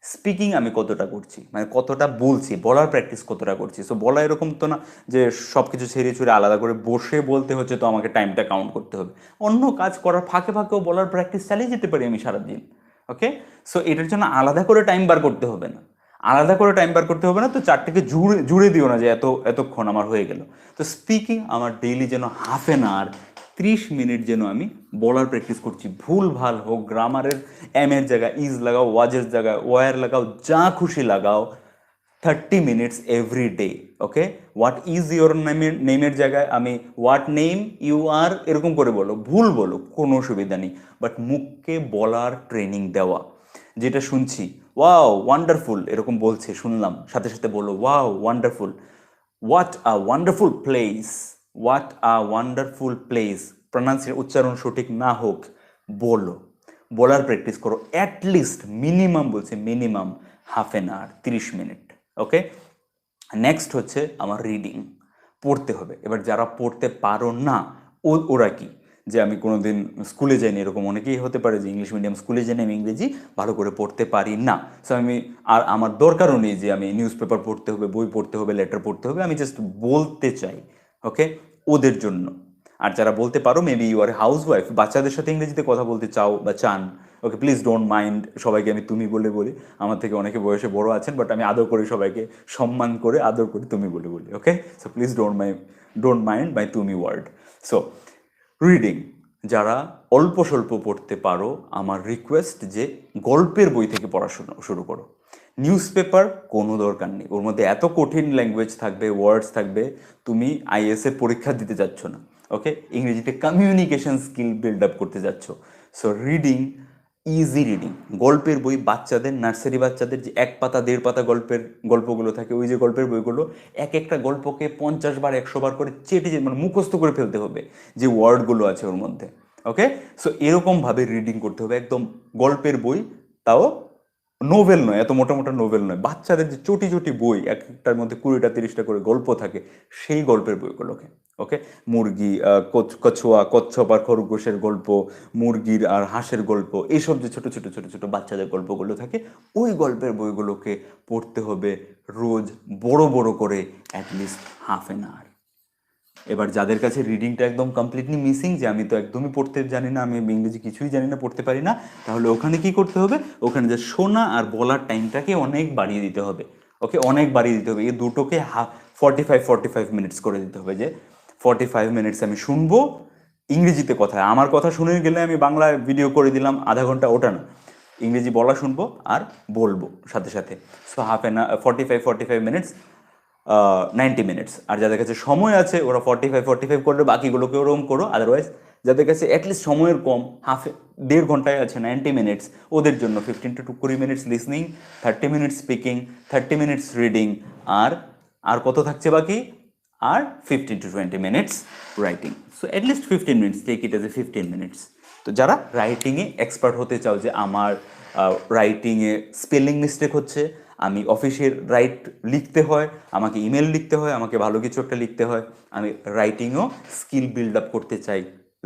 স্পিকিং আমি কতটা করছি, মানে কতটা বলছি, বলার প্র্যাকটিস কতটা করছি। সো বলা এরকম তো না যে সব কিছু ছেড়ে ছুড়ে আলাদা করে বসে বলতে হচ্ছে, তো আমাকে টাইমটা কাউন্ট করতে হবে। অন্য কাজ করার ফাঁকে ফাঁকেও বলার প্র্যাকটিস চালিয়ে যেতে পারি আমি সারাদিন, ওকে। সো এটার জন্য আলাদা করে টাইম বার করতে হবে না, আলাদা করে টাইম বার করতে হবে না। তো চারটেকে জুড়ে জুড়ে দিও না যে এতক্ষণ আমার হয়ে গেল। তো স্পিকিং আমার ডেইলি যেন হাফ অ্যান আওয়ার, 30 মিনিট যেন আমি বলার প্র্যাকটিস করছি। ভুল ভাল হোক, গ্রামারের এর জায়গায় ইজ লাগাও, ওয়াজের জায়গায় ওয়ার লাগাও, যা খুশি লাগাও, 30 minutes every day, okay. What is your নেমের জায়গায় আমি হোয়াট নেম ইউ আর এরকম করে বলো, ভুল বলো, কোনো অসুবিধা নেই, বাট মুখকে বলার ট্রেনিং দেওয়া। যেটা শুনছি, ওয়াও ওয়ান্ডারফুল এরকম বলছে, শুনলাম, সাথে সাথে বলো wow wonderful, what a wonderful place, what a wonderful place. Pronunciation, উচ্চারণ সঠিক না হোক, বলো, বলার প্র্যাকটিস করো। অ্যাটলিস্ট মিনিমাম বলছে, minimum half an hour, 30 minute, okay. Next হচ্ছে আমার রিডিং, পড়তে হবে। এবার যারা পড়তে পারো না, ওরা কি, যে আমি কোনোদিন স্কুলে যাইনি, এরকম অনেকেই হতে পারে যে ইংলিশ মিডিয়াম স্কুলে যাইনি, আমি ইংরেজি ভালো করে পড়তে পারি না। সো আর আমার দরকারও নেই যে আমি নিউজ পেপার পড়তে হবে, বই পড়তে হবে, লেটার পড়তে হবে, আমি জাস্ট বলতে চাই, ওকে, ওদের জন্য। আর যারা বলতে পারো, maybe you are housewife, বাচ্চাদের সাথে ইংরেজিতে কথা বলতে চাও বা চান, ওকে, প্লিজ ডোন্ট মাইন্ড। সবাইকে আমি তুমি বলে বলি, আমার থেকে অনেকে বয়সে বড় আছেন, বাট আমি আদর করি সবাইকে, সম্মান করে আদর করি তুমি বলে বলি, okay. So please don't mind my তুমি ওয়ার্ড। সো রিডিং, যারা অল্প স্বল্প পড়তে পারো, আমার রিকোয়েস্ট যে গল্পের বই থেকে পড়াশোনা শুরু করো। নিউজ পেপার কোনো দরকার নেই, ওর মধ্যে এত কঠিন ল্যাঙ্গুয়েজ থাকবে, ওয়ার্ডস থাকবে, তুমি আইএএস এর পরীক্ষা দিতে যাচ্ছ না, ওকে? ইংরেজিতে কমিউনিকেশন স্কিল বিল্ড আপ করতে যাচ্ছ। সো রিডিং, ইজি রিডিং, গল্পের বই, বাচ্চাদের, নার্সারি বাচ্চাদের যে 1 পাতা 1.5 পাতা গল্পগুলো থাকে, ওই যে গল্পের বইগুলো, এক একটা গল্পকে 50 বার 100 বার করে চেটে মানে মুখস্থ করে ফেলতে হবে যে ওয়ার্ডগুলো আছে ওর মধ্যে, ওকে? সো এরকমভাবে রিডিং করতে হবে, একদম গল্পের বই, তাও নোভেল নয়, এত মোটা মোটা নোভেল নয়, বাচ্চাদের যে চটি চটি বই, এক একটার মধ্যে 20টা 30টা করে গল্প থাকে, সেই গল্পের বইগুলোকে, ওকে? মুরগি, কছুয়া, কচ্ছপ আর খরগোশের গল্প, মুরগির আর হাঁসের গল্প, এইসব যে ছোট ছোট ছোট ছোট বাচ্চাদের গল্পগুলো থাকে, ওই গল্পের বইগুলোকে পড়তে হবে রোজ, বড় বড় করে, অ্যাটলিস্ট ½ an hour। এবার যাদের কাছে রিডিংটা একদম কমপ্লিটলি মিসিং, যে আমি তো একদমই পড়তে জানি না, আমি ইংরেজি কিছুই জানি না, পড়তে পারি না, তাহলে ওখানে কি করতে হবে? ওখানে যে শোনা আর বলার টাইমটাকে অনেক বাড়িয়ে দিতে হবে, ওকে? অনেক বাড়িয়ে দিতে হবে, এই দুটোকে 45 মিনিটস করে দিতে হবে, যে 45 মিনিটস আমি শুনবো ইংরেজিতে কথা, আমার কথা শুনে গেলে আমি বাংলা ভিডিও করে দিলাম ½ ঘন্টা, ওটা না, ইংরেজি বলা শুনবো আর বলবো সাথে সাথে। So ½ an hour, 45 minutes, 90 minutes. আর যাদের কাছে সময় আছে ওরা 45 করলে বাকিগুলোকে ওরকম করো। আদারওয়াইজ যাদের কাছে অ্যাটলিস্ট সময়ের কম, 1.5 ঘন্টায় আছে 90 মিনিটস, ওদের জন্য 15 to 20 minutes listening, 30 minutes speaking, 30 minutes reading, আর আর কত থাকছে বাকি? আর 15 to 20 minutes writing. So at least 15 minutes, take it as a 15 minutes. তো যারা রাইটিংয়ে এক্সপার্ট হতে চাও, যে আমার রাইটিংয়ে স্পেলিং মিস্টেক হচ্ছে, আমি অফিসের লিখতে হয়, আমাকে ইমেল লিখতে হয়, আমাকে ভালো কিছু একটা লিখতে হয়, আমি রাইটিংও স্কিল বিল্ড আপ করতে চাই,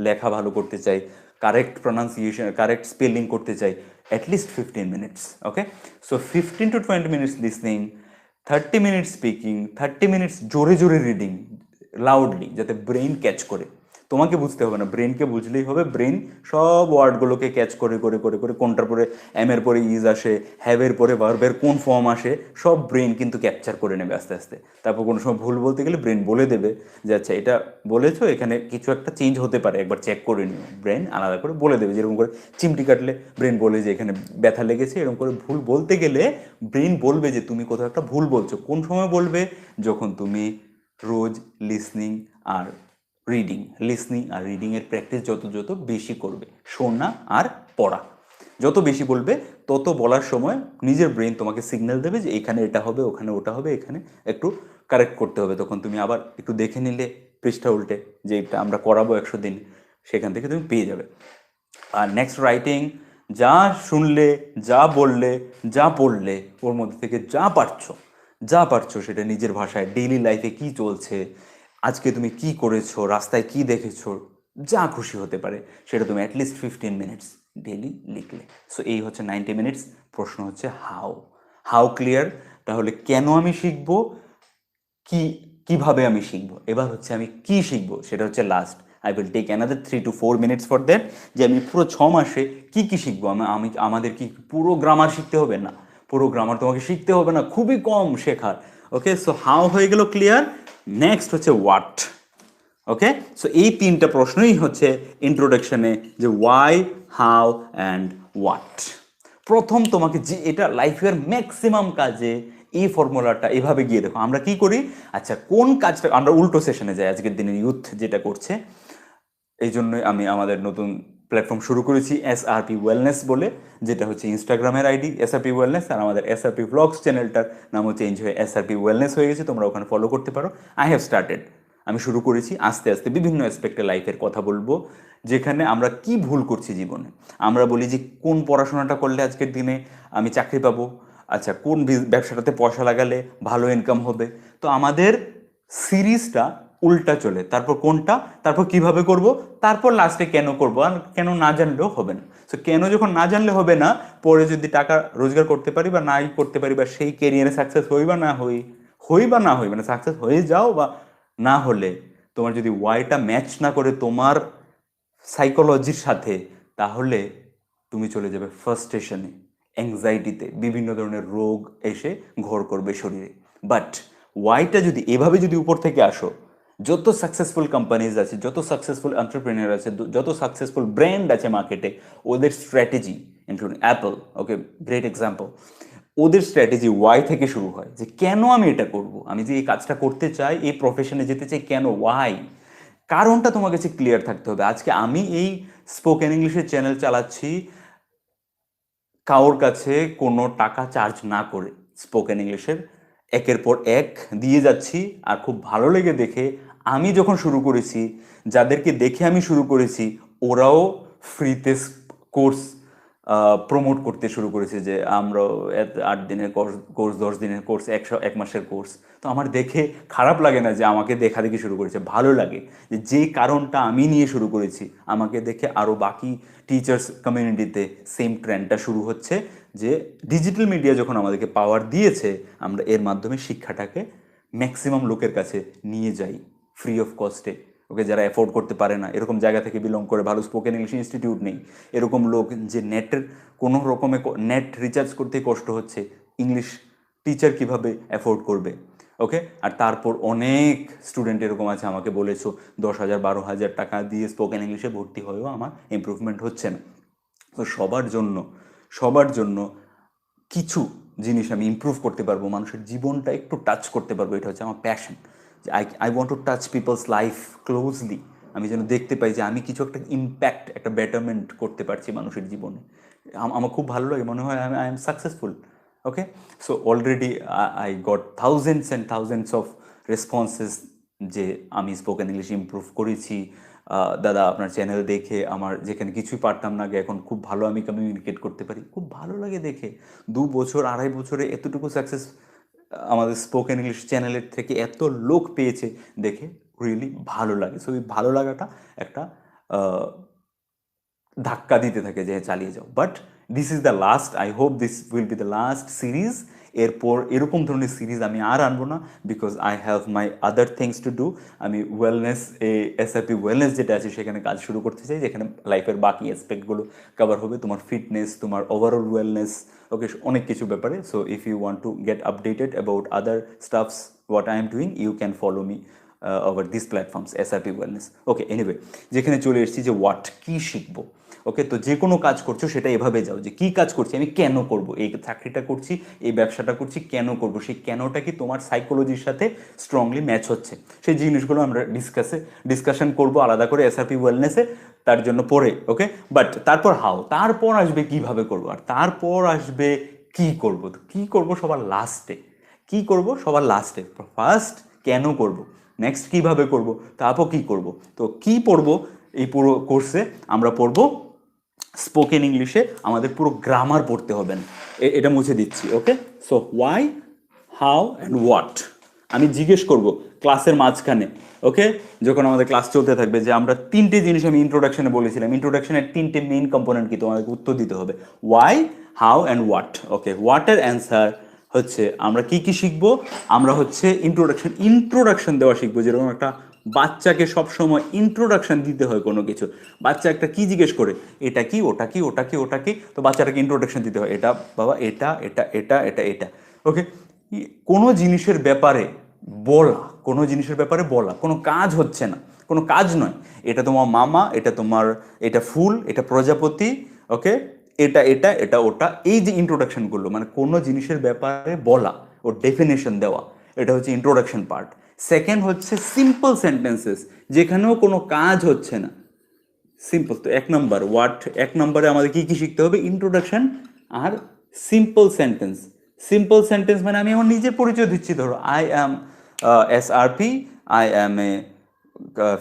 লেখা ভালো করতে চাই, কারেক্ট প্রনাউন্সিয়েশন, কারেক্ট স্পেলিং করতে চাই, at least 15 minutes, okay? So 15 to 20 minutes listening, 30 minutes speaking, 30 minutes জোরে জোরে রিডিং লাউডলি, যাতে ব্রেইন ক্যাচ করে। তোমাকে বুঝতে হবে না, ব্রেনকে বুঝলেই হবে, ব্রেন সব ওয়ার্ডগুলোকে ক্যাচ করে করে করে করে, কোনটার পরে এম এর পরে ইজ আসে, হ্যাভের পরে ভার্বের কোন ফর্ম আসে, সব ব্রেন কিন্তু ক্যাপচার করে নেবে আস্তে আস্তে। তারপর কোনো সময় ভুল বলতে গেলে ব্রেন বলে দেবে যে আচ্ছা এটা বলেছো, এখানে কিছু একটা চেঞ্জ হতে পারে, একবার চেক করে নিও। ব্রেন আলাদা করে বলে দেবে, যেরকম করে চিমটি কাটলে ব্রেন বলে যে এখানে ব্যথা লেগেছে, এরকম করে ভুল বলতে গেলে ব্রেন বলবে যে তুমি কোথাও একটা ভুল বলছো। কোন সময় বলবে? যখন তুমি রোজ লিসনিং আর রিডিংয়ের প্র্যাকটিস যত যত বেশি করবে, শোনা আর পড়া যত বেশি বলবে, তত বলার সময় নিজের ব্রেন তোমাকে সিগন্যাল দেবে যে এখানে এটা হবে, ওখানে ওটা হবে, এখানে একটু কারেক্ট করতে হবে। তখন তুমি আবার একটু দেখে নিলে পৃষ্ঠা উল্টে, যে এটা আমরা করাবো 100 দিন, সেখান থেকে তুমি পেয়ে যাবে। আর নেক্সট রাইটিং, যা শুনলে, যা বললে, যা পড়লে, ওর মধ্যে থেকে যা পারছো সেটা নিজের ভাষায়, ডেইলি লাইফে কি চলছে, আজকে তুমি কি করেছো, রাস্তায় কি দেখেছো, যা খুশি হতে পারে, সেটা তুমি অ্যাটলিস্ট 15 মিনিটস ডেইলি লিখলে। সো এই হচ্ছে 90 মিনিটস। প্রশ্ন হচ্ছে হাউ ক্লিয়ার? তাহলে কেন আমি শিখবো, কিভাবে আমি শিখবো, এবার হচ্ছে আমি কি শিখবো, সেটা হচ্ছে last. I will take another 3 to 4 minutes for that, যে আমি পুরো 6 মাসে কি শিখবো। আমাদের কি পুরো গ্রামার শিখতে হবে? না, পুরো গ্রামার তোমাকে শিখতে হবে না, খুবই কম শেখার, ওকে? সো হাউ হয়ে গেল ক্লিয়ার। নেক্সট হচ্ছে হোয়াট, ওকে? সো এই 3টা প্রশ্নই হচ্ছে ইন্ট্রোডাকশনে, যে ওয়াই, হাউ অ্যান্ড হোয়াট। প্রথম তোমাকে যে এটা লাইফের ম্যাক্সিমাম কাজে এই ফর্মুলাটা এভাবে গিয়ে দেখো, আমরা কি করি, আচ্ছা কোন কাজটা, আমরা উল্টো সেশনে যাই আজকের দিনে ইউথ যেটা করছে। এই জন্যই আমি আমাদের নতুন প্ল্যাটফর্ম শুরু করেছি এসআরপি ওয়েলনেস বলে, যেটা হচ্ছে ইনস্টাগ্রামের আইডি এসআরপি ওয়েলনেস, আর আমাদের এসআরপি ব্লগস চ্যানেলটার নামও চেঞ্জ হয়ে এসআরপি ওয়েলনেস হয়ে গেছে, তোমরা ওখানে ফলো করতে পারো। আই হ্যাভ স্টার্টেড, আমি শুরু করেছি আস্তে আস্তে বিভিন্ন অ্যাসপেক্টে লাইফের কথা বলবো, যেখানে আমরা কি ভুল করছি জীবনে। আমরা বলি যে কোন পড়াশোনাটা করলে আজকের দিনে আমি চাকরি পাবো, আচ্ছা কোন ব্যবসাটাতে পয়সা লাগালে ভালো ইনকাম হবে। তো আমাদের সিরিজটা উল্টা চলে, তারপর কোনটা, তারপর কিভাবে করব, তারপর লাস্টে কেন করব। আর কেন না জানলেও হবে না। সো কেন যখন না জানলে হবে না, পরে যদি টাকা রোজগার করতে পারি বা নাই করতে পারি, বা সেই ক্যারিয়ারে সাকসেস হই বা না হই, মানে সাকসেস হয়ে যাও বা না হলে, তোমার যদি ওয়াইটা ম্যাচ না করে তোমার সাইকোলজির সাথে, তাহলে তুমি চলে যাবে ফার্স্ট্রেশনে, অ্যাংজাইটিতে, বিভিন্ন ধরনের রোগ এসে ঘর করবে শরীরে। বাট ওয়াইটা যদি এভাবে যদি উপর থেকে আসো, যত সাকসেসফুল কোম্পানিজ আছে, যত সাকসেসফুল এন্টারপ্রেনিয়ার আছে, যত সাকসেসফুল ব্র্যান্ড আছে মার্কেটে, ওদের স্ট্র্যাটেজি, ইনক্লুডিং অ্যাপল, ওকে, গ্রেট এক্সাম্পল, ওদের স্ট্র্যাটেজি ওয়াই থেকে শুরু হয়, যে কেন আমি এটা করব, আমি যে এই কাজটা করতে চাই, এই প্রফেশনে যেতে চাই, কেন, ওয়াই, কারণটা তোমার কাছে ক্লিয়ার থাকতে হবে। আজকে আমি এই স্পোকেন ইংলিশের চ্যানেল চালাচ্ছি কারোর কাছে কোনো টাকা চার্জ না করে, স্পোকেন ইংলিশের একের পর এক দিয়ে যাচ্ছি। আর খুব ভালো লেগে দেখে আমি যখন শুরু করেছি, যাদেরকে দেখে আমি শুরু করেছি, ওরাও ফ্রিতে কোর্স প্রমোট করতে শুরু করেছে, যে আমরা 8 দিনের কোর্স 10 দিনের কোর্স, 1 মাসের কোর্স। তো আমার দেখে খারাপ লাগে না যে আমাকে দেখা দেখি শুরু করেছে, ভালো লাগে যে যে কারণটা আমি নিয়ে শুরু করেছি, আমাকে দেখে আরও বাকি টিচার্স কমিউনিটিতে সেম ট্রেন্ডটা শুরু হচ্ছে, যে ডিজিটাল মিডিয়া যখন আমাদেরকে পাওয়ার দিয়েছে, আমরা এর মাধ্যমে শিক্ষাটাকে ম্যাক্সিমাম লোকের কাছে নিয়ে যাই ফ্রি অফ কস্টে। ওকে, যারা অ্যাফোর্ড করতে পারে না, এরকম জায়গা থেকে বিলং করে, ভালো স্পোকেন ইংলিশ ইনস্টিটিউট নেই, এরকম লোক যে নেটের কোনো রকমে নেট রিচার্জ করতে কষ্ট হচ্ছে, ইংলিশ টিচার কিভাবে অ্যাফোর্ড করবে? ওকে, আর তারপর অনেক স্টুডেন্ট এরকম আছে আমাকে বলেছো 10,000 12,000 টাকা দিয়ে স্পোকেন ইংলিশে ভর্তি হয়েও আমার ইমপ্রুভমেন্ট হচ্ছে না। তো সবার জন্য কিছু জিনিস আমি ইমপ্রুভ করতে পারবো, মানুষের জীবনটা একটু টাচ করতে পারবো, এটা হচ্ছে আমার প্যাশন। যে I want to touch peoples life closely. আমি যেন দেখতে পাই যে আমি কিছু একটা ইম্প্যাক্ট, একটা বেটারমেন্ট করতে পারছি মানুষের জীবনে। আমার খুব ভালো লাগে, মনে হয় I am successful. Okay, so already I got thousands and thousands of responses যে আমি স্পোকেন ইংলিশ ইমপ্রুভ করেছি। দাদা আপনার চ্যানেল দেখে আমার যেখানে কিছুই পারতাম না আগে, এখন খুব ভালো আমি কমিউনিকেট করতে পারি, খুব ভালো লাগে দেখে। 2 বছর 2.5 বছরে এতটুকু সাকসেস আমাদের স্পোকেন ইংলিশ চ্যানেলের থেকে এত লোক পেয়েছে দেখে রিয়েলি ভালো লাগে। সো এই ভালো লাগাটা একটা ধাক্কা দিতে থাকে যে চালিয়ে যাও। But this is the last, I hope this will be the last series. এরপর এরকম ধরনের সিরিজ আমি আর আনবো না, because I have my other things to do. আমি ওয়েলনেস, এসআরপি ওয়েলনেস যেটা আছে সেখানে কাজ শুরু করতে চাই, যেখানে লাইফের বাকি অ্যাসপেক্টগুলো কভার হবে, তোমার ফিটনেস, তোমার ওভারঅল ওয়েলনেস, ওকে, অনেক কিছু ব্যাপারে। So if you want to get updated about other stuffs what I am doing, you can follow me over this platforms, SRP wellness. Okay, anyway, যেখানে চলে এসেছি যে হোয়াট, কী শিখবো। ওকে, তো যে কোনো কাজ করছো সেটা এভাবে যাও যে কী কাজ করছি আমি, কেন করব, এই চাকরিটা করছি, এই ব্যবসাটা করছি, কেন করব, সেই কেনটা কি তোমার সাইকোলজির সাথে স্ট্রংলি ম্যাচ হচ্ছে, সেই জিনিসগুলো আমরা ডিসকাশন করব আলাদা করে এসআরপি ওয়েলনেসে, তার জন্য পরে। ওকে, বাট তারপর হাউ, তারপর আসবে কিভাবে করব, আর তারপর আসবে কি করব। তো কী করব সবার লাস্টে, কি করব সবার লাস্টে। ফার্স্ট কেন করব, নেক্সট কিভাবে করব, তারপর কি করব। তো কি পড়ব এই পুরো কোর্সে? আমরা পড়ব স্পোকেন ইংলিশে আমাদের পুরো গ্রামার পড়তে হবে না, এটা মুছে দিচ্ছি। Okay, so why, how and what আমি জিজ্ঞেস করব ক্লাসের মাঝখানে। ওকে, যখন আমাদের ক্লাস চলতে থাকবে, যে আমরা 3টে জিনিস আমি ইন্ট্রোডাকশনে বলেছিলাম, ইন্ট্রোডাকশনের 3টে মেইন কম্পোনেন্ট কি, তোমাদেরকে উত্তর দিতে হবে, why, how and what. Okay, হোয়াটের অ্যান্সার হচ্ছে আমরা কি কি শিখবো, আমরা হচ্ছে ইন্ট্রোডাকশন দেওয়া শিখবো। যেরকম একটা বাচ্চাকে সবসময় ইন্ট্রোডাকশন দিতে হয় কোনো কিছু, বাচ্চা একটা কি জিজ্ঞেস করে, এটা কি, ওটা কি, ওটা কি, ওটা কি, তো বাচ্চাটাকে ইন্ট্রোডাকশন দিতে হয়, এটা বাবা, এটা এটা এটা এটা এটা। ওকে, কোনো জিনিসের ব্যাপারে বলা, কোনো জিনিসের ব্যাপারে বলা, কোনো কাজ হচ্ছে না, কোনো কাজ নয়, এটা তোমার মামা, এটা তোমার, এটা ফুল, এটা প্রজাপতি, ওকে, এটা এটা এটা ওটা, এই যে ইন্ট্রোডাকশনগুলো, মানে কোনো জিনিসের ব্যাপারে বলা ও ডেফিনেশন দেওয়া, এটা হচ্ছে ইন্ট্রোডাকশন পার্ট। সেকেন্ড হচ্ছে সিম্পল সেন্টেন্সেস, যেখানেও কোনো কাজ হচ্ছে না, সিম্পল। তো 1 নম্বর ওয়াট, 1 নম্বরে আমাদের কি কি শিখতে হবে, ইন্ট্রোডাকশন আর সিম্পল সেন্টেন্স। সিম্পল সেন্টেন্স মানে আমি আমার নিজের পরিচয় দিচ্ছি, ধরো I am SRP, I am a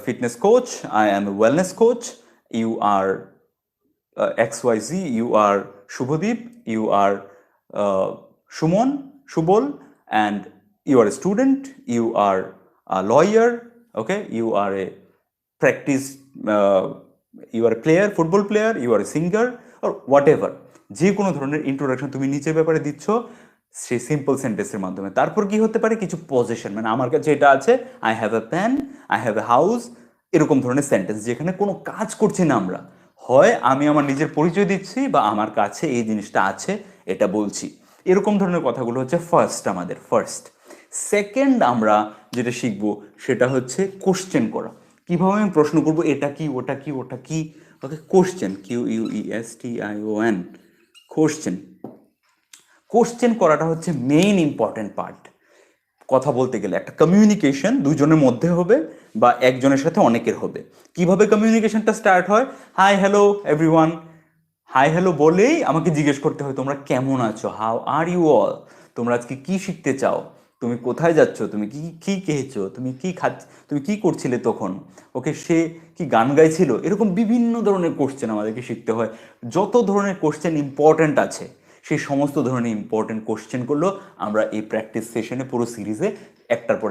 fitness coach, I am a wellness coach, you are XYZ, you are Shubhadeep, you are Shumon, Shubol, and you are a student, you are a lawyer, okay, you are a practice, you are a player, football player, you are a singer, or whatever. যে কোনো ধরনের introduction তুমি নিচের ব্যাপারে দিচ্ছ সেই simple সেন্টেন্সের মাধ্যমে। তারপর কি হতে পারে, কিছু পজিশন, মানে আমার কাছে এটা আছে, I have a pan, I have a house, এরকম ধরনের সেন্টেন্স যেখানে কোনো কাজ করছি না আমরা, হয় আমি আমার নিজের পরিচয় দিচ্ছি বা আমার কাছে এই জিনিসটা আছে এটা বলছি, এরকম ধরনের কথাগুলো হচ্ছে ফার্স্ট, আমাদের ফার্স্ট। সেকেন্ড, আমরা যেটা শিখবো সেটা হচ্ছে কোশ্চেন করা। কিভাবে আমি প্রশ্ন করব, এটা কি, ওটা কি, ওটা কি। ওকে, কোশ্চেন, QUESTION, কোশ্চেন। কোশ্চেন করাটা হচ্ছে মেইন ইম্পর্টেন্ট পার্ট। কথা বলতে গেলে একটা কমিউনিকেশন দুজনের মধ্যে হবে বা একজনের সাথে অনেকের হবে। কিভাবে কমিউনিকেশনটা স্টার্ট হয়? Hi hello everyone. Hi hello বলেই আমাকে জিজ্ঞেস করতে হয় তোমরা কেমন আছো, হাউ আর ইউ অল, তোমরা আজকে কি শিখতে চাও, তুমি কোথায় যাচ্ছ, তুমি কি কি খেয়েছো, তুমি কি খাচ্ছ, তুমি কি করছিলে তখন। ওকে, সে কি গান গাইছিল, এরকম বিভিন্ন ধরনের কোশ্চেন আমাদেরকে শিখতে হয়। যত ধরনের কোশ্চেন ইম্পর্ট্যান্ট আছে সেই সমস্ত ধরনের ইম্পর্টেন্ট কোশ্চেনগুলো আমরা এই প্র্যাকটিস সেশনে পুরো সিরিজে একটার পর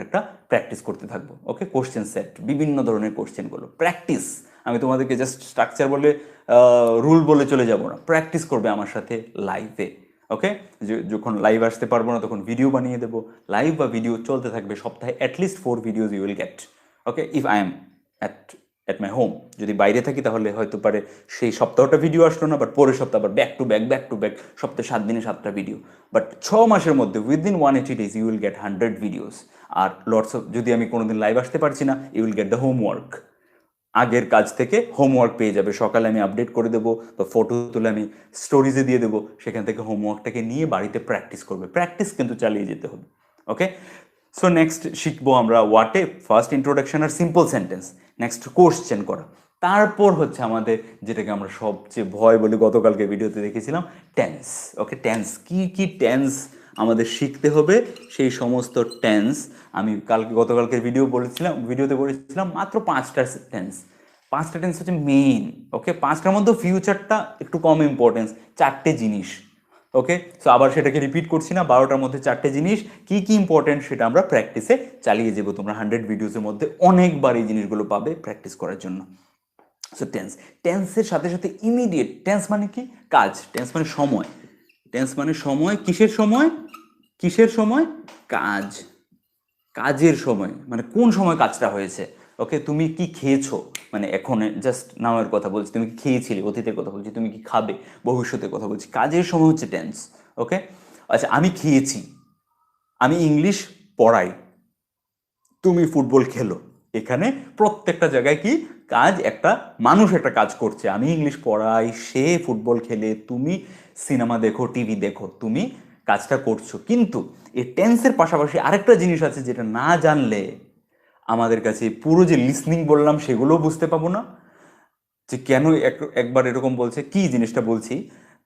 একটা প্র্যাকটিস করতে থাকবো। ওকে, কোশ্চেন সেট, বিভিন্ন ধরনের কোশ্চেনগুলো প্র্যাকটিস। আমি তোমাদেরকে জাস্ট স্ট্রাকচার বলে রুল বলে চলে যাব না, প্র্যাকটিস করবে আমার সাথে লাইভে। ওকে, যখন লাইভ আসতে পারবো না তখন ভিডিও বানিয়ে দেবো, লাইভ বা ভিডিও চলতে থাকবে, সপ্তাহে at least 4 videos you will get. Okay, if I am at at my home. যদি বাইরে থাকি তাহলে হয়তো পারে সেই সপ্তাহটা ভিডিও আসলো না, বাট পরের সপ্তাহ আবার ব্যাক টু ব্যাক সপ্তাহে 7 দিনে 7টা ভিডিও। বাট 6 মাসের মধ্যে within 180 days you will get 100 videos. আর লটস অফ, যদি আমি কোনোদিন লাইভ আসতে পারছি না, you will get the homework. আগের কাজ থেকে হোমওয়ার্ক পেয়ে যাবে, সকালে আমি আপডেট করে দেবো বা ফটো তুলে আমি স্টোরিজে দিয়ে দেবো, সেখান থেকে হোমওয়ার্কটাকে নিয়ে বাড়িতে প্র্যাকটিস করবে। প্র্যাকটিস কিন্তু চালিয়ে যেতে হবে। ওকে, সো নেক্সট শিখবো আমরা ওয়াটে, ফার্স্ট ইন্ট্রোডাকশন আর সিম্পল সেন্টেন্স। নেক্সট কোশ্চেন করা। তারপর হচ্ছে আমাদের যেটাকে আমরা সবচেয়ে ভয় বলি, গতকালকে ভিডিওতে দেখেছিলাম, টেন্স। ওকে, টেন্স, কি কি টেন্স আমাদের শিখতে হবে, সেই সমস্ত টেন্স আমি গতকালকের ভিডিওতে বলেছিলাম মাত্র 5টা টেন্স। 5টা টেন্স হচ্ছে মেইন। ওকে, 5টার মধ্যে ফিউচারটা একটু কম ইম্পর্টেন্স, 4টে জিনিস। ওকে, সো আবার সেটাকে রিপিট করছি না, 12টার মধ্যে 4টে জিনিস কি কি ইম্পর্টেন্ট সেটা আমরা প্র্যাকটিসে চালিয়ে যাবো। তোমরা 100 ভিডিওসের মধ্যে অনেকবার এই জিনিসগুলো পাবে প্র্যাকটিস করার জন্য। সো টেন্স, টেন্সের সাথে সাথে ইমিডিয়েট। টেন্স মানে কি? কাজ। টেন্স মানে সময়। টেন্স মানে সময়। কিসের সময়? কিসের সময়? কাজ। কাজের সময়, মানে কোন সময় কাজটা হয়েছে। ওকে, তুমি কি খেয়েছো, মানে এখন জাস্ট নামের কথা বলছি, তুমি কি খেয়েছিলে, অতীতের কথা বলছি, তুমি কি খাবে, ভবিষ্যতের কথা বলছি। কাজের সময় হচ্ছে টেন্স। ওকে, আচ্ছা, আমি খেয়েছি, আমি ইংলিশ পড়াই, তুমি ফুটবল খেলো। এখানে প্রত্যেকটা জায়গায় কি কাজ, একটা মানুষ একটা কাজ করছে। আমি ইংলিশ পড়াই, সে ফুটবল খেলে, তুমি সিনেমা দেখো, টিভি দেখো, তুমি কাজটা করছো। কিন্তু এই টেন্সের পাশাপাশি আরেকটা জিনিস আছে যেটা না জানলে আমাদের কাছে পুরো যে লিসনিং বললাম সেগুলোও বুঝতে পাবো না, যে কেন একবার এরকম বলছে, কি জিনিসটা বলছি,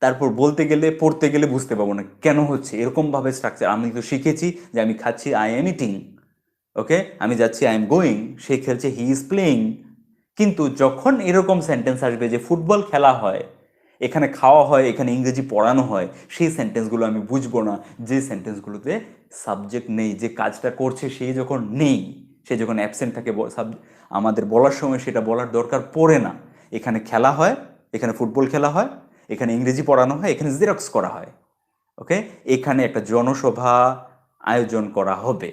তারপর বলতে গেলে পড়তে গেলে বুঝতে পাবো না কেন হচ্ছে এরকম ভাবে স্ট্রাকচার। আমি তো শিখেছি যে আমি খাচ্ছি, আই এম ইটিং। ওকে, আমি যাচ্ছি, আই এম গোয়িং। সে খেলছে, হি ইজ প্লেইং। কিন্তু যখন এরকম সেন্টেন্স আসবে যে ফুটবল খেলা হয়, এখানে খাওয়া হয়, এখানে ইংরেজি পড়ানো হয়, সেই সেন্টেন্সগুলো আমি বুঝবো না। যে সেন্টেন্সগুলোতে সাবজেক্ট নেই, যে কাজটা করছে সে যখন নেই, সে যখন অ্যাবসেন্ট থাকে, আমাদের বলার সময় সেটা বলার দরকার পড়ে না। এখানে খেলা হয়, এখানে ফুটবল খেলা হয়, এখানে ইংরেজি পড়ানো হয়, এখানে জেরক্স করা হয়। ওকে, এখানে একটা জনসভা আয়োজন করা হবে।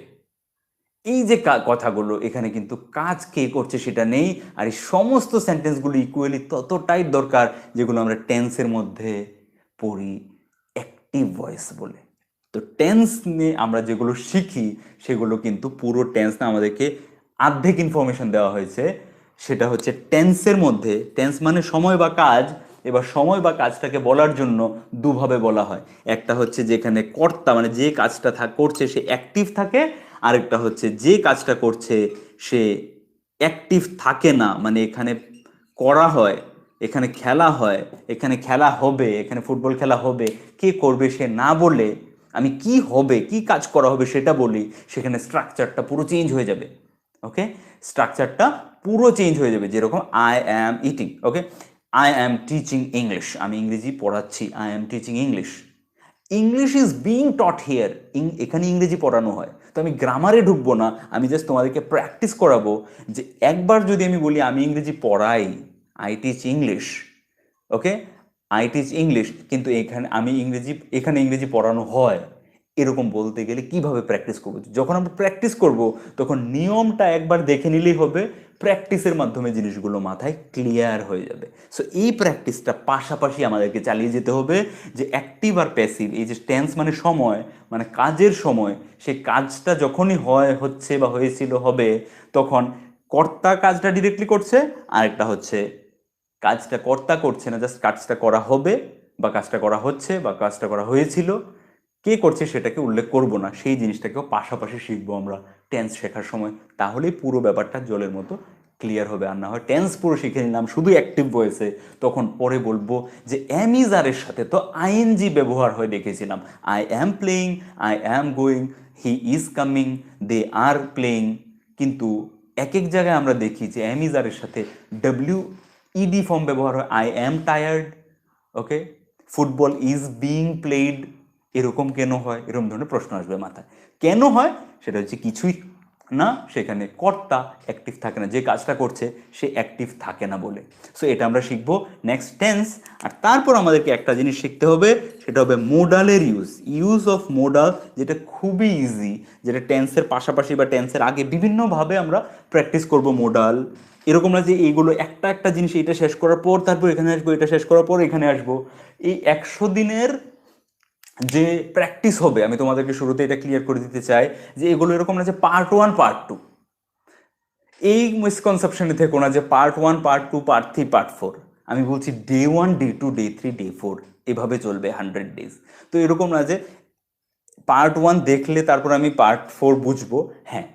এই যে কথাগুলো, এখানে কিন্তু কাজ কে করছে সেটা নেই। আর এই সমস্ত সেন্টেন্সগুলো ইকুয়ালি ততটাই দরকার যেগুলো আমরা টেন্সের মধ্যে পড়ি অ্যাক্টিভ ভয়েস বলে। তো টেন্স নিয়ে আমরা যেগুলো শিখি সেগুলো কিন্তু পুরো টেন্স না, আমাদেরকে অর্ধেক ইনফরমেশন দেওয়া হয়েছে। সেটা হচ্ছে টেন্সের মধ্যে, টেন্স মানে সময় বা কাজ। এবার সময় বা কাজটাকে বলার জন্য দুভাবে বলা হয়। একটা হচ্ছে যেখানে কর্তা মানে যে কাজটা করছে সে অ্যাক্টিভ থাকে, আরেকটা হচ্ছে যে কাজটা করছে সে অ্যাক্টিভ থাকে না, মানে এখানে করা হয়, এখানে খেলা হয়, এখানে খেলা হবে, এখানে ফুটবল খেলা হবে, কে করবে সে না বলে আমি কি হবে, কি কাজ করা হবে সেটা বলি, সেখানে স্ট্রাকচারটা পুরো চেঞ্জ হয়ে যাবে। ওকে, স্ট্রাকচারটা পুরো চেঞ্জ হয়ে যাবে। যেরকম I am eating. Okay, I am teaching English, আমি ইংরেজি পড়াচ্ছি, I am teaching English. English is being taught here, এখানে ইংরেজি পড়ানো হয়। তো আমি গ্রামারে ঢুকবো না, আমি জাস্ট তোমাদেরকে প্র্যাকটিস করাবো যে একবার যদি আমি বলি আমি ইংরেজি পড়াই, I teach English. Okay, I teach English, কিন্তু এখানে আমি ইংরেজি, এখানে ইংরেজি পড়ানো হয়, এরকম বলতে গেলে কিভাবে প্র্যাকটিস করবো? যখন আমরা প্র্যাকটিস করব তখন নিয়মটা একবার দেখে নিলেই হবে, প্র্যাকটিসের মাধ্যমে জিনিসগুলো মাথায় ক্লিয়ার হয়ে যাবে। সো এই প্র্যাকটিসটা পাশাপাশি আমাদেরকে চালিয়ে যেতে হবে, যে অ্যাক্টিভ আর প্যাসিভ, এই যে টেন্স মানে সময়, মানে কাজের সময়, সেই কাজটা যখনই হচ্ছে বা হয়েছিল হবে, তখন কর্তা কাজটা ডিরেক্টলি করছে, আরেকটা হচ্ছে কাজটা কর্তা করছে না, জাস্ট কাজটা করা হবে বা কাজটা করা হচ্ছে বা কাজটা করা হয়েছিল, কে করছে সেটাকে উল্লেখ করব না, সেই জিনিসটাকেও পাশাপাশি শিখবো আমরা টেন্স শেখার সময়। তাহলেই পুরো ব্যাপারটা জলের মতো ক্লিয়ার হবে। আর না হয় টেন্স পুরো শিখে নিলাম শুধু অ্যাক্টিভ ভয়েসে, তখন পরে বলবো যে অ্যাম ইজ আর এর সাথে তো আইএনজি ব্যবহার হয়ে দেখেছিলাম, I am playing, I am going, he is coming, they are playing. কিন্তু এক এক জায়গায় আমরা দেখি যে অ্যাম ইজ আর এর সাথে ডব্লিউ ইডি ফর্ম ব্যবহার হয়, I am tired, okay, football is being played. এরকম কেন হয়? এরকম ধরনের প্রশ্ন আসবে মাথায়। কেন হয়? সেটা হচ্ছে কিছুই না, সেখানে কর্তা অ্যাক্টিভ থাকে না, যে কাজটা করছে সে অ্যাক্টিভ থাকে না বলে। সো এটা আমরা শিখবো নেক্সট টেন্স। আর তারপর আমাদেরকে একটা জিনিস শিখতে হবে, সেটা হবে মোডালের ইউজ অফ মোডাল, যেটা খুবই ইজি, যেটা টেন্সের পাশাপাশি বা টেন্সের আগে বিভিন্নভাবে আমরা প্র্যাকটিস করব মোডাল। এরকম না যে এইগুলো একটা একটা জিনিস, এটা শেষ করার পর তারপর এখানে আসবো, এটা শেষ করার পর এখানে আসবো। এই 100 দিনের যে প্র্যাকটিস হবে, আমি তোমাদেরকে শুরুতে এটা ক্লিয়ার করে দিতে চাই যে এগুলো এরকম না যে পার্ট 1 পার্ট 2, এই মিসকনসেপশনে থেকো না যে পার্ট 1 পার্ট 2 পার্ট 3 পার্ট 4। আমি বলছি ডে 1 ডে 2 ডে 3 ডে 4, এভাবে চলবে 100 ডেজ। তো এরকম না যে পার্ট 1 দেখলে তারপর আমি পার্ট 4 বুঝবো। হ্যাঁ,